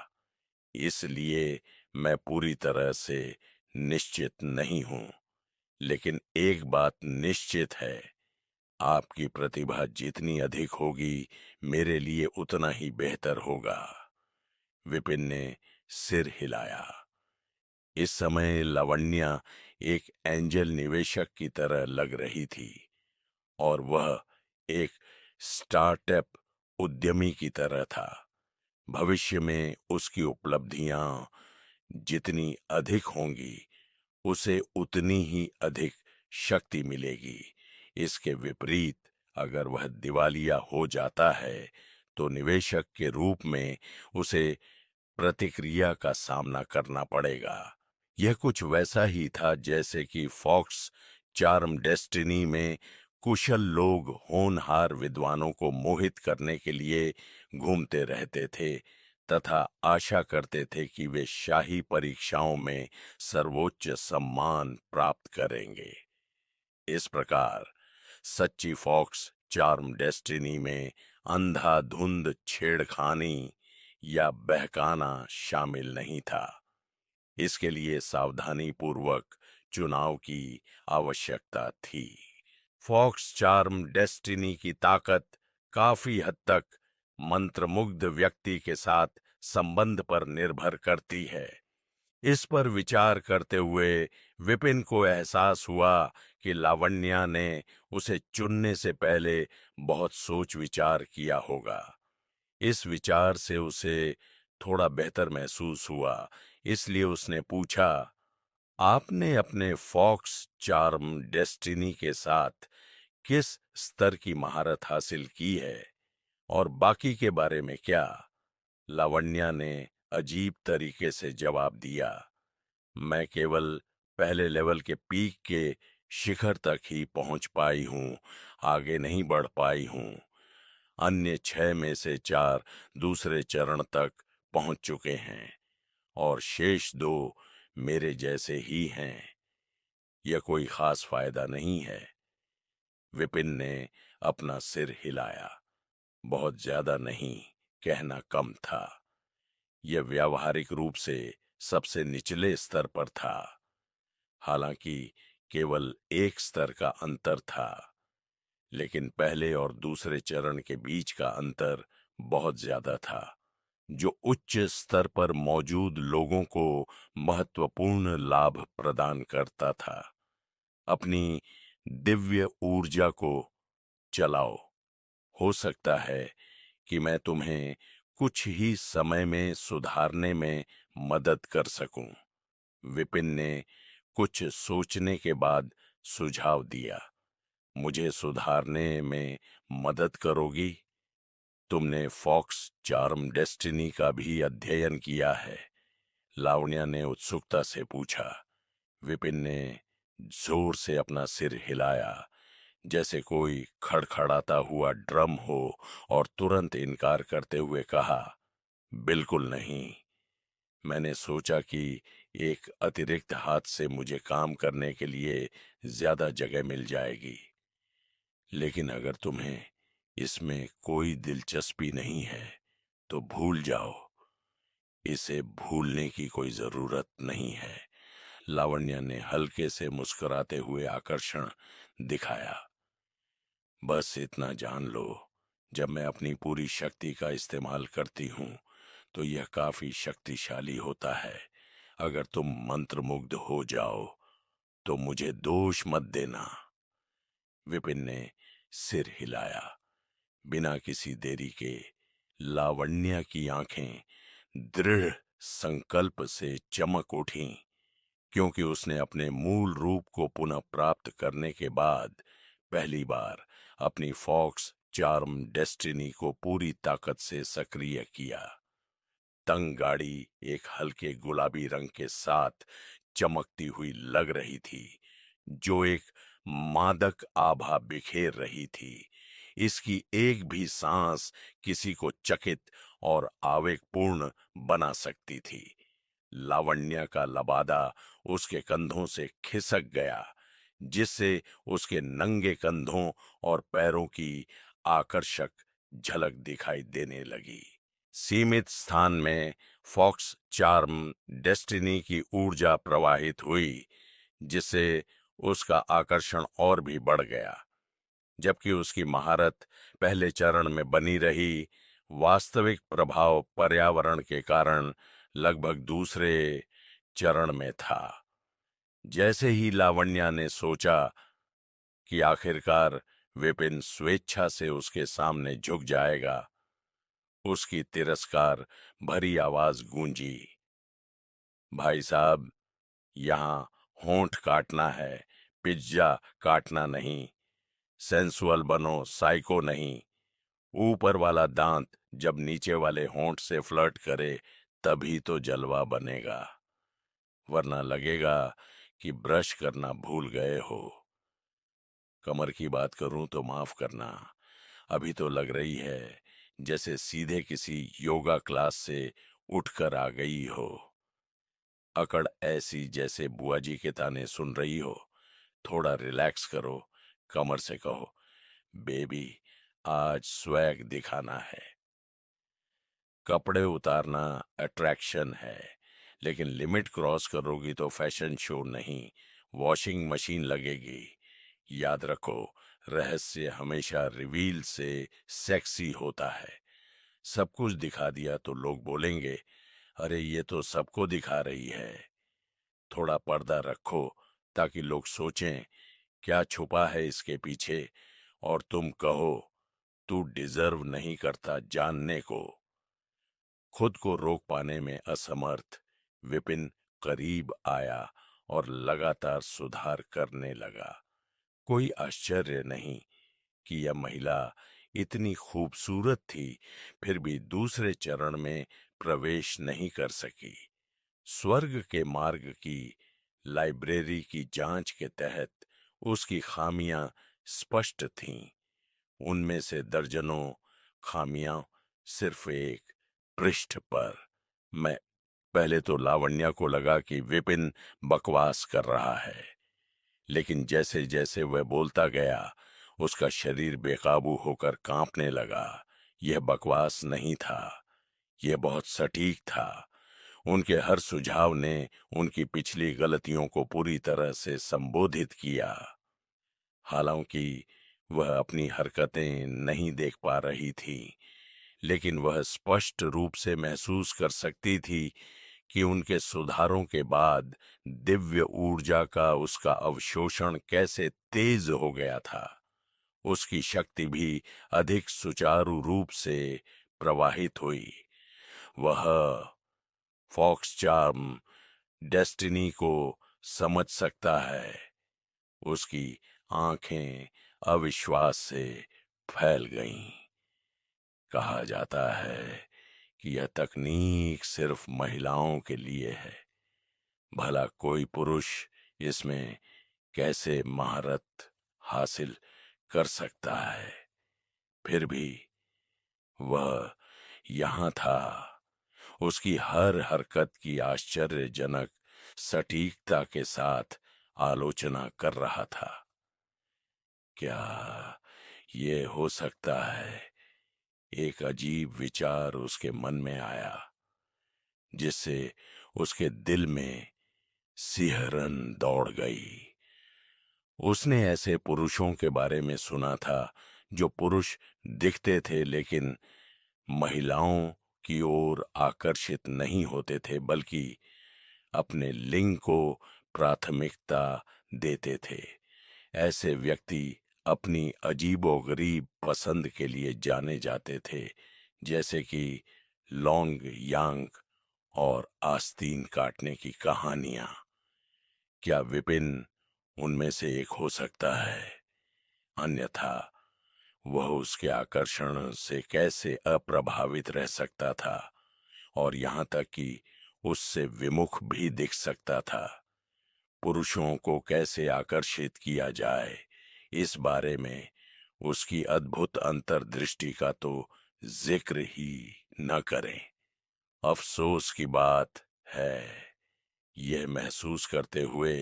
इसलिए मैं पूरी तरह से निश्चित नहीं हूं, लेकिन एक बात निश्चित है, आपकी प्रतिभा जितनी अधिक होगी मेरे लिए उतना ही बेहतर होगा। विपिन ने सिर हिलाया। इस समय लावण्या एक एंजल निवेशक की तरह लग रही थी और वह एक स्टार्टअप उद्यमी की तरह था। भविष्य में उसकी उपलब्धियां जितनी अधिक होंगी, उसे उतनी ही अधिक शक्ति मिलेगी। इसके विपरीत अगर वह दिवालिया हो जाता है तो निवेशक के रूप में उसे प्रतिक्रिया का सामना करना पड़ेगा। यह कुछ वैसा ही था जैसे कि फॉक्स चार्म डेस्टिनी में कुशल लोग होनहार विद्वानों को मोहित करने के लिए घूमते रहते थे तथा आशा करते थे कि वे शाही परीक्षाओं में सर्वोच्च सम्मान प्राप्त करेंगे। इस प्रकार सच्ची फॉक्स चार्म डेस्टिनी में अंधाधुंध छेड़खानी या बहकाना शामिल नहीं था। इसके लिए सावधानी पूर्वक चुनाव की आवश्यकता थी। फॉक्स चार्म डेस्टिनी की ताकत काफी हद तक मंत्रमुग्ध व्यक्ति के साथ संबंध पर निर्भर करती है। इस पर विचार करते हुए विपिन को एहसास हुआ कि लावण्या ने उसे चुनने से पहले बहुत सोच विचार किया होगा। इस विचार से उसे थोड़ा बेहतर महसूस हुआ, इसलिए उसने पूछा, आपने अपने फॉक्स चार्म डेस्टिनी के साथ किस स्तर की महारत हासिल की है और बाकी के बारे में क्या? लावण्या ने अजीब तरीके से जवाब दिया, मैं केवल पहले लेवल के पीक के शिखर तक ही पहुंच पाई हूं, आगे नहीं बढ़ पाई हूं। अन्य 6 में से 4 दूसरे चरण तक पहुंच चुके हैं और शेष 2 मेरे जैसे ही हैं। यह कोई खास फायदा नहीं है। विपिन ने अपना सिर हिलाया। बहुत ज्यादा नहीं, कहना कम था। यह व्यावहारिक रूप से सबसे निचले स्तर पर था। हालांकि केवल एक स्तर का अंतर था, लेकिन पहले और दूसरे चरण के बीच का अंतर बहुत ज्यादा था, जो उच्च स्तर पर मौजूद लोगों को महत्वपूर्ण लाभ प्रदान करता था। अपनी दिव्य ऊर्जा को चलाओ। हो सकता है कि मैं तुम्हें कुछ ही समय में सुधारने में मदद कर सकूं। विपिन ने कुछ सोचने के बाद सुझाव दिया। मुझे सुधारने में मदद करोगी? तुमने फॉक्स चार्म डेस्टिनी का भी अध्ययन किया है? लावण्या ने उत्सुकता से पूछा। विपिन ने जोर से अपना सिर हिलाया, जैसे कोई खड़खड़ाता हुआ ड्रम हो, और तुरंत इनकार करते हुए कहा, बिल्कुल नहीं। मैंने सोचा कि एक अतिरिक्त हाथ से मुझे काम करने के लिए ज्यादा जगह मिल जाएगी। लेकिन अगर तुम्हें इसमें कोई दिलचस्पी नहीं है तो भूल जाओ। इसे भूलने की कोई जरूरत नहीं है। लावण्या ने हल्के से मुस्कुराते हुए आकर्षण दिखाया। बस इतना जान लो, जब मैं अपनी पूरी शक्ति का इस्तेमाल करती हूं तो यह काफी शक्तिशाली होता है। अगर तुम मंत्रमुग्ध हो जाओ तो मुझे दोष मत देना। विपिन ने सिर हिलाया। बिना किसी देरी के लावण्या की आंखें दृढ़ संकल्प से चमक उठीं, क्योंकि उसने अपने मूल रूप को पुनः प्राप्त करने के बाद पहली बार अपनी फॉक्स चार्म डेस्टिनी को पूरी ताकत से सक्रिय किया। तंग गाड़ी एक हल्के गुलाबी रंग के साथ चमकती हुई लग रही थी, जो एक मादक आभा बिखेर रही थी। इसकी एक भी सांस किसी को चकित और आवेगपूर्ण बना सकती थी। लावण्या का लबादा उसके कंधों से खिसक गया, जिससे उसके नंगे कंधों और पैरों की आकर्षक झलक दिखाई देने लगी। सीमित स्थान में फॉक्स चार्म डेस्टिनी की ऊर्जा प्रवाहित हुई, जिससे उसका आकर्षण और भी बढ़ गया। जबकि उसकी महारत पहले चरण में बनी रही, वास्तविक प्रभाव पर्यावरण के कारण लगभग दूसरे चरण में था। जैसे ही लावण्या ने सोचा कि आखिरकार विपिन स्वेच्छा से उसके सामने झुक जाएगा, उसकी तिरस्कार भरी आवाज गूंजी, भाई साहब, यहां होंठ काटना है, पिज्जा काटना नहीं। सेंसुअल बनो, साइको नहीं। ऊपर वाला दांत जब नीचे वाले होंठ से फ्लर्ट करे तभी तो जलवा बनेगा, वरना लगेगा कि ब्रश करना भूल गए हो। कमर की बात करूं तो माफ करना, अभी तो लग रही है जैसे सीधे किसी योगा क्लास से उठकर आ गई हो। अकड़ ऐसी जैसे बुआ जी के ताने सुन रही हो। थोड़ा रिलैक्स करो। कमर से कहो, बेबी, आज स्वैग दिखाना है। कपड़े उतारना अट्रैक्शन है, लेकिन लिमिट क्रॉस करोगी तो फैशन शो नहीं, वॉशिंग मशीन लगेगी। याद रखो, रहस्य हमेशा रिवील से सेक्सी होता है। सब कुछ दिखा दिया तो लोग बोलेंगे, अरे ये तो सबको दिखा रही है। थोड़ा पर्दा रखो ताकि लोग सोचें क्या छुपा है इसके पीछे, और तुम कहो, तू डिजर्व नहीं करता जानने को। खुद को रोक पाने में असमर्थ विपिन करीब आया और लगातार सुधार करने लगा। कोई आश्चर्य नहीं कि यह महिला इतनी खूबसूरत थी, फिर भी दूसरे चरण में प्रवेश नहीं कर सकी। स्वर्ग के मार्ग की लाइब्रेरी की जांच के तहत उसकी खामियां स्पष्ट थीं। उनमें से दर्जनों खामियां सिर्फ एक पृष्ठ पर। मैं पहले तो लावण्या को लगा कि विपिन बकवास कर रहा है, लेकिन जैसे जैसे वह बोलता गया उसका शरीर बेकाबू होकर कांपने लगा। यह बकवास नहीं था, यह बहुत सटीक था। उनके हर सुझाव ने उनकी पिछली गलतियों को पूरी तरह से संबोधित किया। हालांकि वह अपनी हरकतें नहीं देख पा रही थी, लेकिन वह स्पष्ट रूप से महसूस कर सकती थी कि उनके सुधारों के बाद दिव्य ऊर्जा का उसका अवशोषण कैसे तेज हो गया था। उसकी शक्ति भी अधिक सुचारू रूप से प्रवाहित हुई। वह फॉक्स चार्म डेस्टिनी को समझ सकता है। उसकी आंखें अविश्वास से फैल गईं। कहा जाता है कि यह तकनीक सिर्फ महिलाओं के लिए है। भला कोई पुरुष इसमें कैसे महारत हासिल कर सकता है? फिर भी वह यहां था, उसकी हर हरकत की आश्चर्यजनक सटीकता के साथ आलोचना कर रहा था। क्या ये हो सकता है? एक अजीब विचार उसके मन में आया, जिससे उसके दिल में सिहरन दौड़ गई। उसने ऐसे पुरुषों के बारे में सुना था जो पुरुष दिखते थे लेकिन महिलाओं की ओर आकर्षित नहीं होते थे, बल्कि अपने लिंग को प्राथमिकता देते थे। ऐसे व्यक्ति अपनी अजीबोगरीब पसंद के लिए जाने जाते थे, जैसे कि लॉन्ग यांग और आस्तीन काटने की कहानियां। क्या विपिन उनमें से एक हो सकता है? अन्यथा वह उसके आकर्षण से कैसे अप्रभावित रह सकता था, और यहां तक कि उससे विमुख भी दिख सकता था। पुरुषों को कैसे आकर्षित किया जाए, इस बारे में उसकी अद्भुत अंतर्दृष्टि का तो जिक्र ही न करें। अफसोस की बात है, यह महसूस करते हुए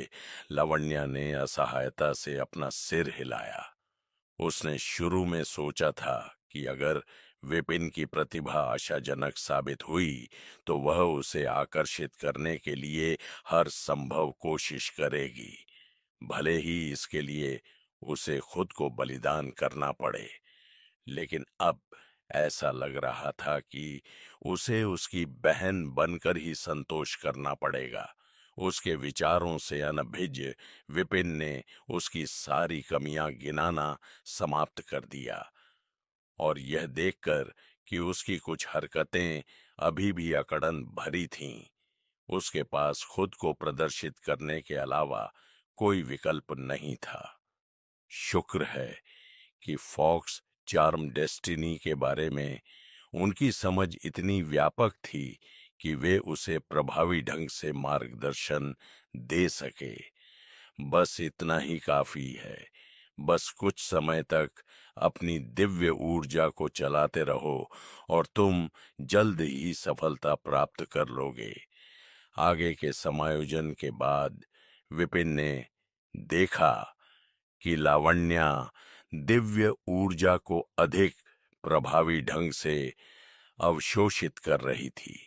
लावण्या ने असहायता से अपना सिर हिलाया। उसने शुरू में सोचा था कि अगर विपिन की प्रतिभा आशाजनक साबित हुई तो वह उसे आकर्षित करने के लिए हर संभव कोशिश करेगी, भले ही इसके लिए उसे खुद को बलिदान करना पड़े। लेकिन अब ऐसा लग रहा था कि उसे उसकी बहन बनकर ही संतोष करना पड़ेगा। उसके विचारों से अनभिज्ञ विपिन ने उसकी सारी कमियां गिनाना समाप्त कर दिया, और यह देखकर कि उसकी कुछ हरकतें अभी भी अकड़न भरी थीं, उसके पास खुद को प्रदर्शित करने के अलावा कोई विकल्प नहीं था। शुक्र है कि फॉक्स चार्म डेस्टिनी के बारे में उनकी समझ इतनी व्यापक थी कि वे उसे प्रभावी ढंग से मार्गदर्शन दे सके। बस इतना ही काफी है। बस कुछ समय तक अपनी दिव्य ऊर्जा को चलाते रहो और तुम जल्द ही सफलता प्राप्त कर लोगे। आगे के समायोजन के बाद विपिन ने देखा कि लावण्या दिव्य ऊर्जा को अधिक प्रभावी ढंग से अवशोषित कर रही थी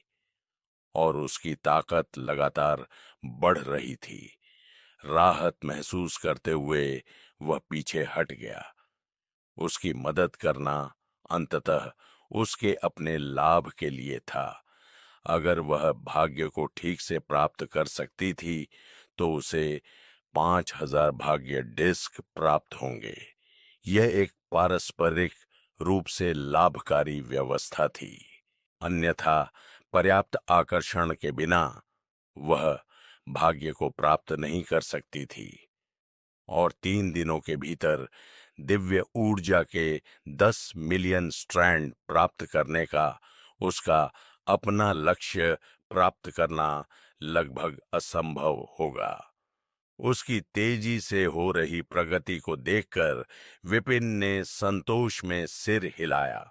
और उसकी ताकत लगातार बढ़ रही थी। राहत महसूस करते हुए वह पीछे हट गया। उसकी मदद करना अंततः उसके अपने लाभ के लिए था। अगर वह भाग्य को ठीक से प्राप्त कर सकती थी तो उसे 5,000 भाग्य डिस्क प्राप्त होंगे। यह एक पारस्परिक रूप से लाभकारी व्यवस्था थी। अन्यथा पर्याप्त आकर्षण के बिना वह भाग्य को प्राप्त नहीं कर सकती थी, और 3 दिनों के भीतर दिव्य ऊर्जा के 10 मिलियन स्ट्रैंड प्राप्त करने का उसका अपना लक्ष्य प्राप्त करना लगभग असंभव होगा। उसकी तेजी से हो रही प्रगति को देखकर विपिन ने संतोष में सिर हिलाया।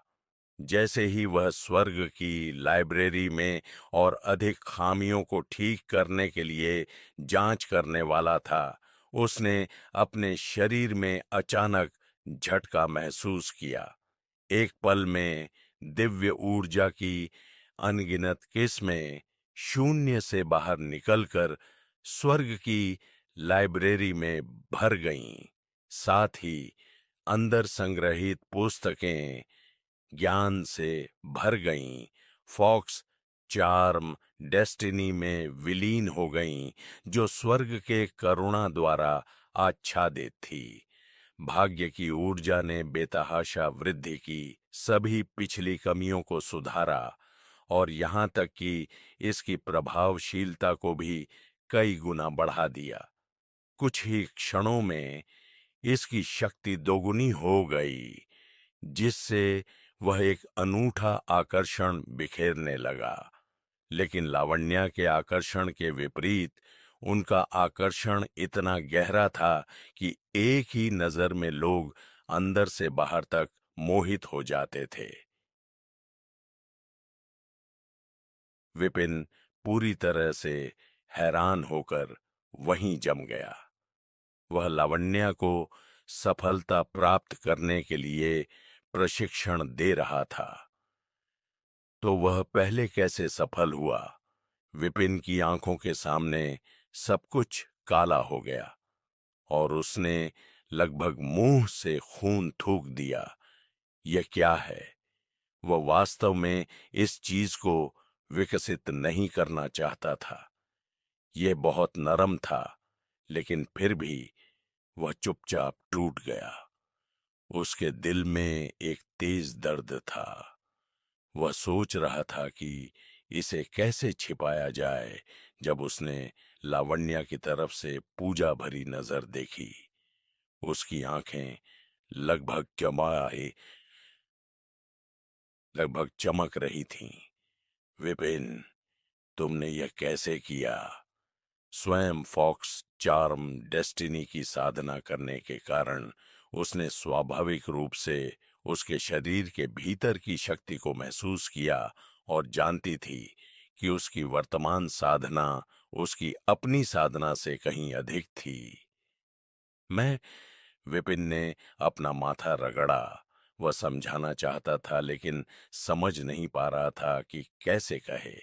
जैसे ही वह स्वर्ग की लाइब्रेरी में और अधिक खामियों को ठीक करने के लिए जांच करने वाला था, उसने अपने शरीर में अचानक झटका महसूस किया। एक पल में दिव्य ऊर्जा की अनगिनत किस्में शून्य से बाहर निकलकर स्वर्ग की लाइब्रेरी में भर गईं। साथ ही अंदर संग्रहित पुस्तकें ज्ञान से भर गईं। फॉक्स चार्म डेस्टिनी में विलीन हो गईं, जो स्वर्ग के करुणा द्वारा आच्छादित थी। भाग्य की ऊर्जा ने बेतहाशा वृद्धि की, सभी पिछली कमियों को सुधारा और यहाँ तक कि इसकी प्रभावशीलता को भी कई गुना बढ़ा दिया। कुछ ही क्षणों में इसकी शक्ति दोगुनी हो गई, जिससे वह एक अनूठा आकर्षण बिखेरने लगा। लेकिन लावण्या के आकर्षण के विपरीत उनका आकर्षण इतना गहरा था कि एक ही नजर में लोग अंदर से बाहर तक मोहित हो जाते थे। विपिन पूरी तरह से हैरान होकर वहीं जम गया। वह लावण्या को सफलता प्राप्त करने के लिए प्रशिक्षण दे रहा था, तो वह पहले कैसे सफल हुआ? विपिन की आंखों के सामने सब कुछ काला हो गया और उसने लगभग मुंह से खून थूक दिया। यह क्या है? वह वास्तव में इस चीज को विकसित नहीं करना चाहता था। यह बहुत नरम था, लेकिन फिर भी वह चुपचाप टूट गया। उसके दिल में एक तेज दर्द था। वह सोच रहा था कि इसे कैसे छिपाया जाए जब उसने लावण्या की तरफ से पूजा भरी नजर देखी। उसकी आंखें लगभग लगभग चमक रही थीं। विपिन, तुमने यह कैसे किया? स्वयं फॉक्स चार्म डेस्टिनी की साधना करने के कारण उसने स्वाभाविक रूप से उसके शरीर के भीतर की शक्ति को महसूस किया और जानती थी कि उसकी वर्तमान साधना उसकी अपनी साधना से कहीं अधिक थी। विपिन ने अपना माथा रगड़ा। वह समझाना चाहता था, लेकिन समझ नहीं पा रहा था कि कैसे कहे।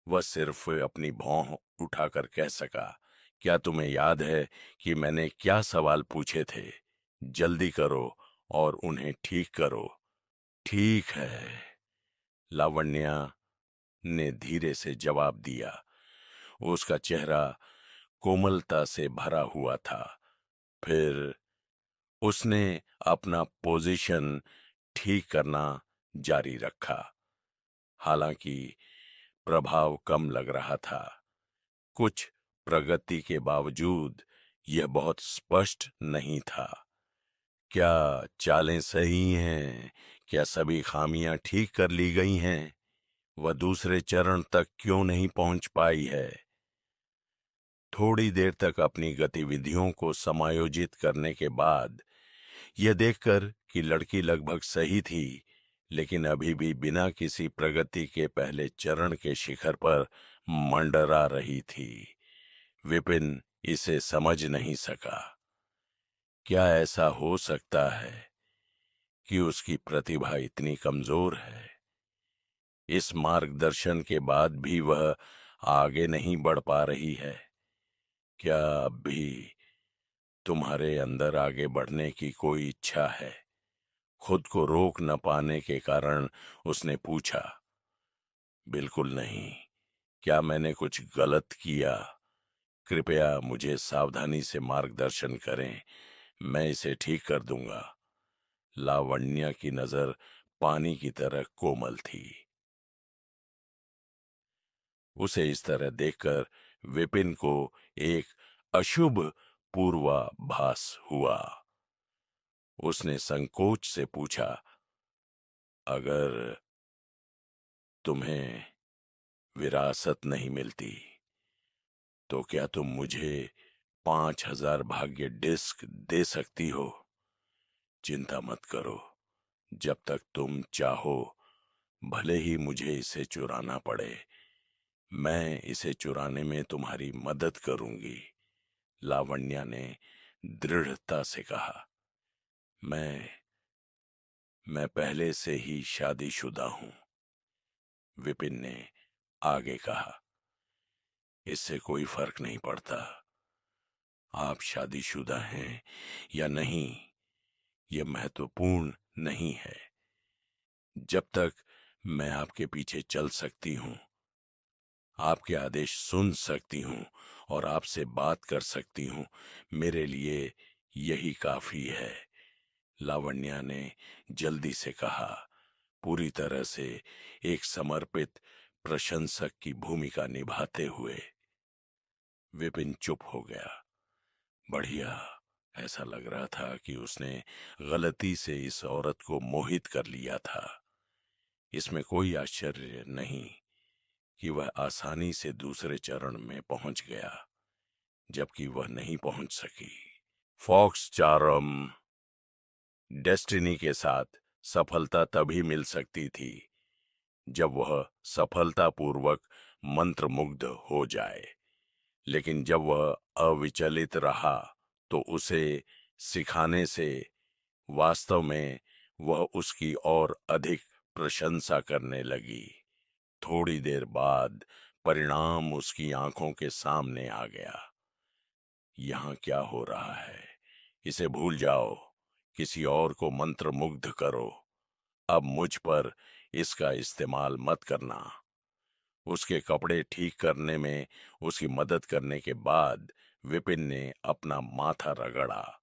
वह सिर्फ अपनी भौं उठाकर कह सका, क्या तुम्हें याद है कि मैंने क्या सवाल पूछे थे? जल्दी करो और उन्हें ठीक करो। ठीक है, लावण्या ने धीरे से जवाब दिया। उसका चेहरा कोमलता से भरा हुआ था। फिर उसने अपना पोजीशन ठीक करना जारी रखा। हालांकि प्रभाव कम लग रहा था। कुछ प्रगति के बावजूद यह बहुत स्पष्ट नहीं था। क्या चालें सही हैं? क्या सभी खामियां ठीक कर ली गई हैं? वह दूसरे चरण तक क्यों नहीं पहुंच पाई है? थोड़ी देर तक अपनी गतिविधियों को समायोजित करने के बाद यह देखकर कि लड़की लगभग सही थी, लेकिन अभी भी बिना किसी प्रगति के पहले चरण के शिखर पर मंडरा रही थी, विपिन इसे समझ नहीं सका। क्या ऐसा हो सकता है कि उसकी प्रतिभा इतनी कमजोर है? इस मार्गदर्शन के बाद भी वह आगे नहीं बढ़ पा रही है। क्या अब भी तुम्हारे अंदर आगे बढ़ने की कोई इच्छा है? खुद को रोक न पाने के कारण उसने पूछा। बिल्कुल नहीं। क्या मैंने कुछ गलत किया? कृपया मुझे सावधानी से मार्गदर्शन करें, मैं इसे ठीक कर दूंगा। लावण्या की नजर पानी की तरह कोमल थी। उसे इस तरह देखकर विपिन को एक अशुभ पूर्वाभास हुआ। उसने संकोच से पूछा, अगर तुम्हें विरासत नहीं मिलती तो क्या तुम मुझे 5,000 भाग्य डिस्क दे सकती हो? चिंता मत करो, जब तक तुम चाहो, भले ही मुझे इसे चुराना पड़े, मैं इसे चुराने में तुम्हारी मदद करूंगी। लावण्या ने दृढ़ता से कहा। मैं मैं पहले से ही शादीशुदा हूं, विपिन ने आगे कहा। इससे कोई फर्क नहीं पड़ता। आप शादीशुदा हैं या नहीं, यह महत्वपूर्ण नहीं है। जब तक मैं आपके पीछे चल सकती हूं, आपके आदेश सुन सकती हूं और आपसे बात कर सकती हूं, मेरे लिए यही काफी है, लावण्या ने जल्दी से कहा, पूरी तरह से एक समर्पित प्रशंसक की भूमिका निभाते हुए। विपिन चुप हो गया। बढ़िया, ऐसा लग रहा था कि उसने गलती से इस औरत को मोहित कर लिया था। इसमें कोई आश्चर्य नहीं कि वह आसानी से दूसरे चरण में पहुंच गया, जबकि वह नहीं पहुंच सकी। फॉक्स चारम डेस्टिनी के साथ सफलता तभी मिल सकती थी जब वह सफलतापूर्वक मंत्रमुग्ध हो जाए, लेकिन जब वह अविचलित रहा तो उसे सिखाने से वास्तव में वह उसकी और अधिक प्रशंसा करने लगी। थोड़ी देर बाद परिणाम उसकी आंखों के सामने आ गया। यहां क्या हो रहा है, इसे भूल जाओ, किसी और को मंत्रमुग्ध करो, अब मुझ पर इसका इस्तेमाल मत करना। उसके कपड़े ठीक करने में उसकी मदद करने के बाद विपिन ने अपना माथा रगड़ा।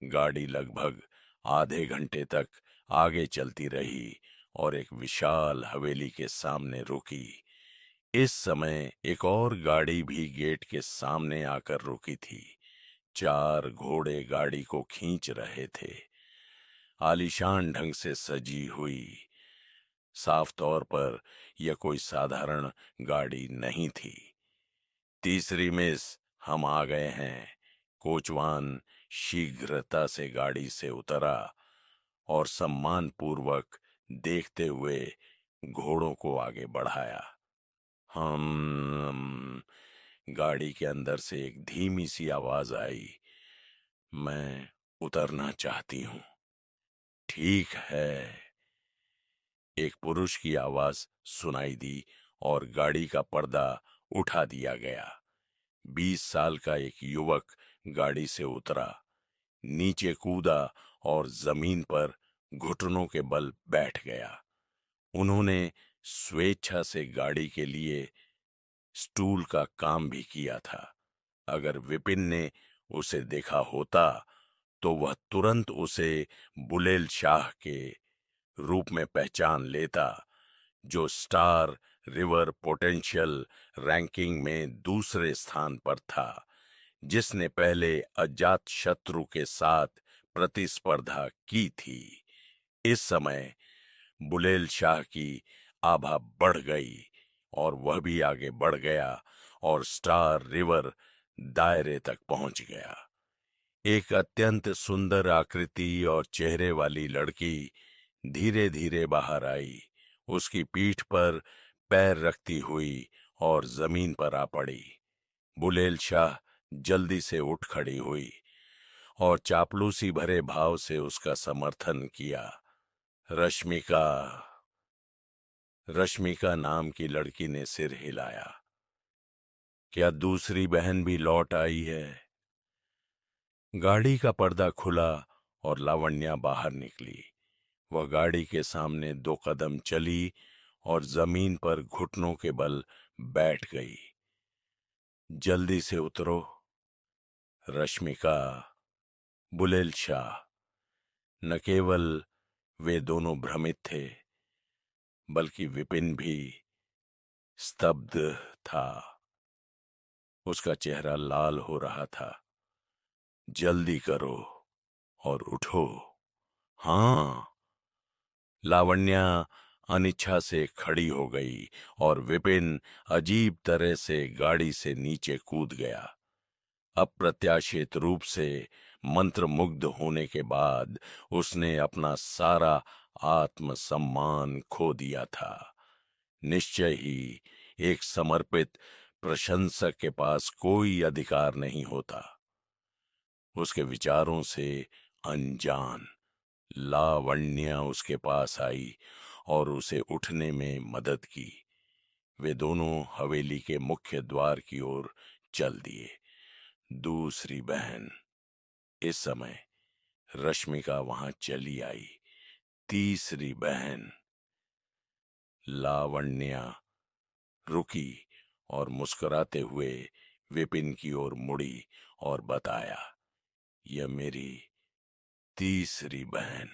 गाड़ी लगभग आधे घंटे तक आगे चलती रही और एक विशाल हवेली के सामने रुकी। इस समय एक और गाड़ी भी गेट के सामने आकर रुकी थी। 4 घोड़े गाड़ी को खींच रहे थे, आलीशान ढंग से सजी हुई। साफ तौर पर यह कोई साधारण गाड़ी नहीं थी। तीसरी मिस, हम आ गए हैं। कोचवान शीघ्रता से गाड़ी से उतरा और सम्मानपूर्वक देखते हुए घोड़ों को आगे बढ़ाया। हम गाड़ी के अंदर से एक धीमी सी आवाज आई, मैं उतरना चाहती हूं। ठीक है, एक पुरुष की आवाज सुनाई दी और गाड़ी का पर्दा उठा दिया गया। 20 साल का एक युवक गाड़ी से उतरा, नीचे कूदा और जमीन पर घुटनों के बल बैठ गया। उन्होंने स्वेच्छा से गाड़ी के लिए स्टूल का काम भी किया था। अगर विपिन ने उसे देखा होता तो वह तुरंत उसे बुलेल शाह के रूप में पहचान लेता, जो स्टार रिवर पोटेंशियल रैंकिंग में दूसरे स्थान पर था, जिसने पहले अजात शत्रु के साथ प्रतिस्पर्धा की थी। इस समय बुलेल शाह की आभा बढ़ गई और वह भी आगे बढ़ गया और स्टार रिवर दायरे तक पहुंच गया। एक अत्यंत सुंदर आकृति और चेहरे वाली लड़की धीरे धीरे बाहर आई, उसकी पीठ पर पैर रखती हुई और जमीन पर आ पड़ी। बुलेल शाह जल्दी से उठ खड़ी हुई और चापलूसी भरे भाव से उसका समर्थन किया। रश्मिका, रश्मिका नाम की लड़की ने सिर हिलाया। क्या दूसरी बहन भी लौट आई है? गाड़ी का पर्दा खुला और लावण्या बाहर निकली। वह गाड़ी के सामने 2 कदम चली और जमीन पर घुटनों के बल बैठ गई। जल्दी से उतरो। रश्मिका, बुलेल शाह, न केवल वे दोनों भ्रमित थे, बल्कि विपिन भी स्तब्ध था। उसका चेहरा लाल हो रहा था। जल्दी करो और उठो। हाँ। लावण्या अनिच्छा से खड़ी हो गई और विपिन अजीब तरह से गाड़ी से नीचे कूद गया। अप्रत्याशित रूप से मंत्रमुग्ध होने के बाद उसने अपना सारा आत्मसम्मान खो दिया था। निश्चय ही एक समर्पित प्रशंसक के पास कोई अधिकार नहीं होता, उसके विचारों से अनजान, लावण्या उसके पास आई और उसे उठने में मदद की। वे दोनों हवेली के मुख्य द्वार की ओर चल दिए। दूसरी बहन। इस समय रश्मिका वहां चली आई। तीसरी बहन। लावण्या रुकी और मुस्कुराते हुए विपिन की ओर मुड़ी और बताया, यह मेरी तीसरी बहन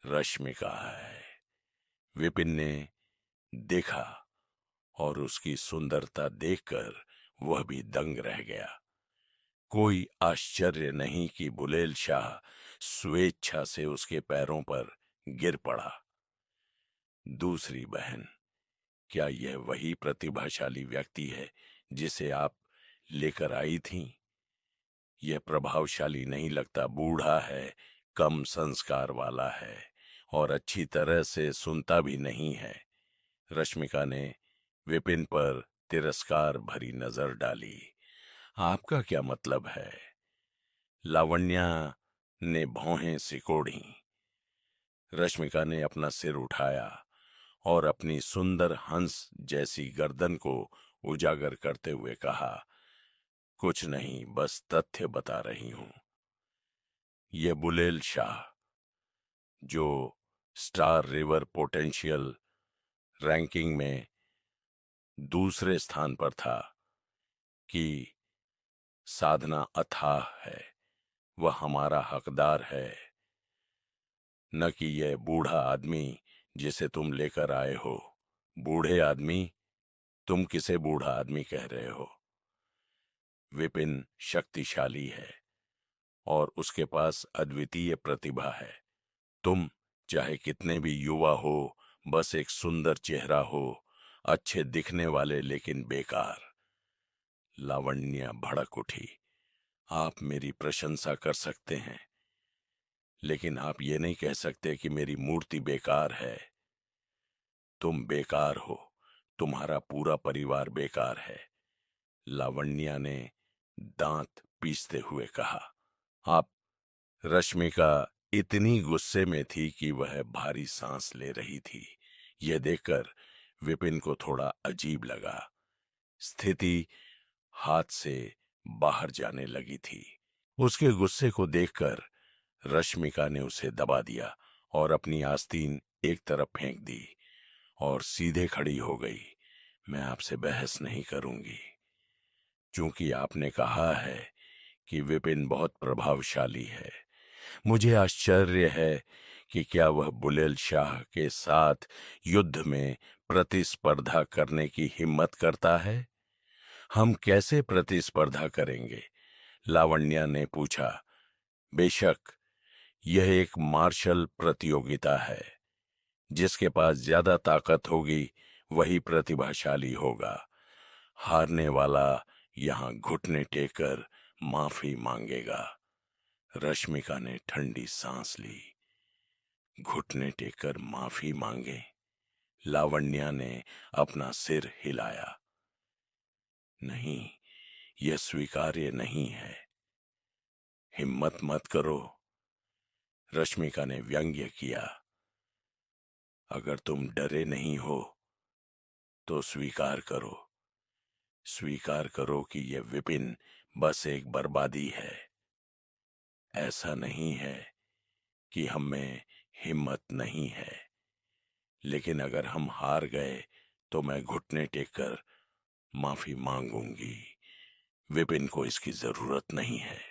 रश्मिका है। विपिन ने देखा और उसकी सुंदरता देखकर वह भी दंग रह गया। कोई आश्चर्य नहीं कि बुलेल शाह स्वेच्छा से उसके पैरों पर गिर पड़ा। दूसरी बहन, क्या यह वही प्रतिभाशाली व्यक्ति है जिसे आप लेकर आई थीं? यह प्रभावशाली नहीं लगता, बूढ़ा है, कम संस्कार वाला है और अच्छी तरह से सुनता भी नहीं है। रश्मिका ने विपिन पर तिरस्कार भरी नजर डाली। आपका क्या मतलब है? लावण्या ने भौहें सिकोड़ी। रश्मिका ने अपना सिर उठाया और अपनी सुंदर हंस जैसी गर्दन को उजागर करते हुए कहा, कुछ नहीं, बस तथ्य बता रही हूं। यह बुलेल शाह, जो स्टार रिवर पोटेंशियल रैंकिंग में दूसरे स्थान पर था, कि साधना अथाह है, वह हमारा हकदार है, न कि यह बूढ़ा आदमी जिसे तुम लेकर आए हो। बूढ़े आदमी? तुम किसे बूढ़ा आदमी कह रहे हो? विपिन शक्तिशाली है और उसके पास अद्वितीय प्रतिभा है। तुम चाहे कितने भी युवा हो, बस एक सुंदर चेहरा हो, अच्छे दिखने वाले, लेकिन बेकार। लावण्या भड़क उठी। आप मेरी प्रशंसा कर सकते हैं, लेकिन आप ये नहीं कह सकते कि मेरी मूर्ति बेकार है। तुम बेकार हो, तुम्हारा पूरा परिवार बेकार है। लावण्या ने दांत पीसते हुए कहा। आप? रश्मिका इतनी गुस्से में थी कि वह भारी सांस ले रही थी। यह देखकर विपिन को थोड़ा अजीब लगा। स्थिति हाथ से बाहर जाने लगी थी। उसके गुस्से को देखकर रश्मिका ने उसे दबा दिया और अपनी आस्तीन एक तरफ फेंक दी और सीधे खड़ी हो गई। मैं आपसे बहस नहीं करूंगी, क्योंकि आपने कहा है कि विपिन बहुत प्रभावशाली है। मुझे आश्चर्य है कि क्या वह बुलेल शाह के साथ युद्ध में प्रतिस्पर्धा करने की हिम्मत करता है। हम कैसे प्रतिस्पर्धा करेंगे? लावण्या ने पूछा। बेशक, यह एक मार्शल प्रतियोगिता है। जिसके पास ज्यादा ताकत होगी वही प्रतिभाशाली होगा। हारने वाला यहां घुटने टेककर माफी मांगेगा। रश्मिका ने ठंडी सांस ली। घुटने टेककर माफी मांगे? लावण्या ने अपना सिर हिलाया। नहीं, यह स्वीकार्य नहीं है। हिम्मत मत करो, रश्मिका ने व्यंग्य किया। अगर तुम डरे नहीं हो तो स्वीकार करो। स्वीकार करो कि यह विपिन बस एक बर्बादी है। ऐसा नहीं है कि हम में हिम्मत नहीं है, लेकिन अगर हम हार गए तो मैं घुटने टेककर माफी मांगूंगी। विपिन को इसकी जरूरत नहीं है,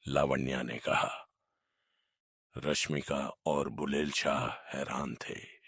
लावण्या ने कहा। रश्मिका और बुलेल शाह हैरान थे।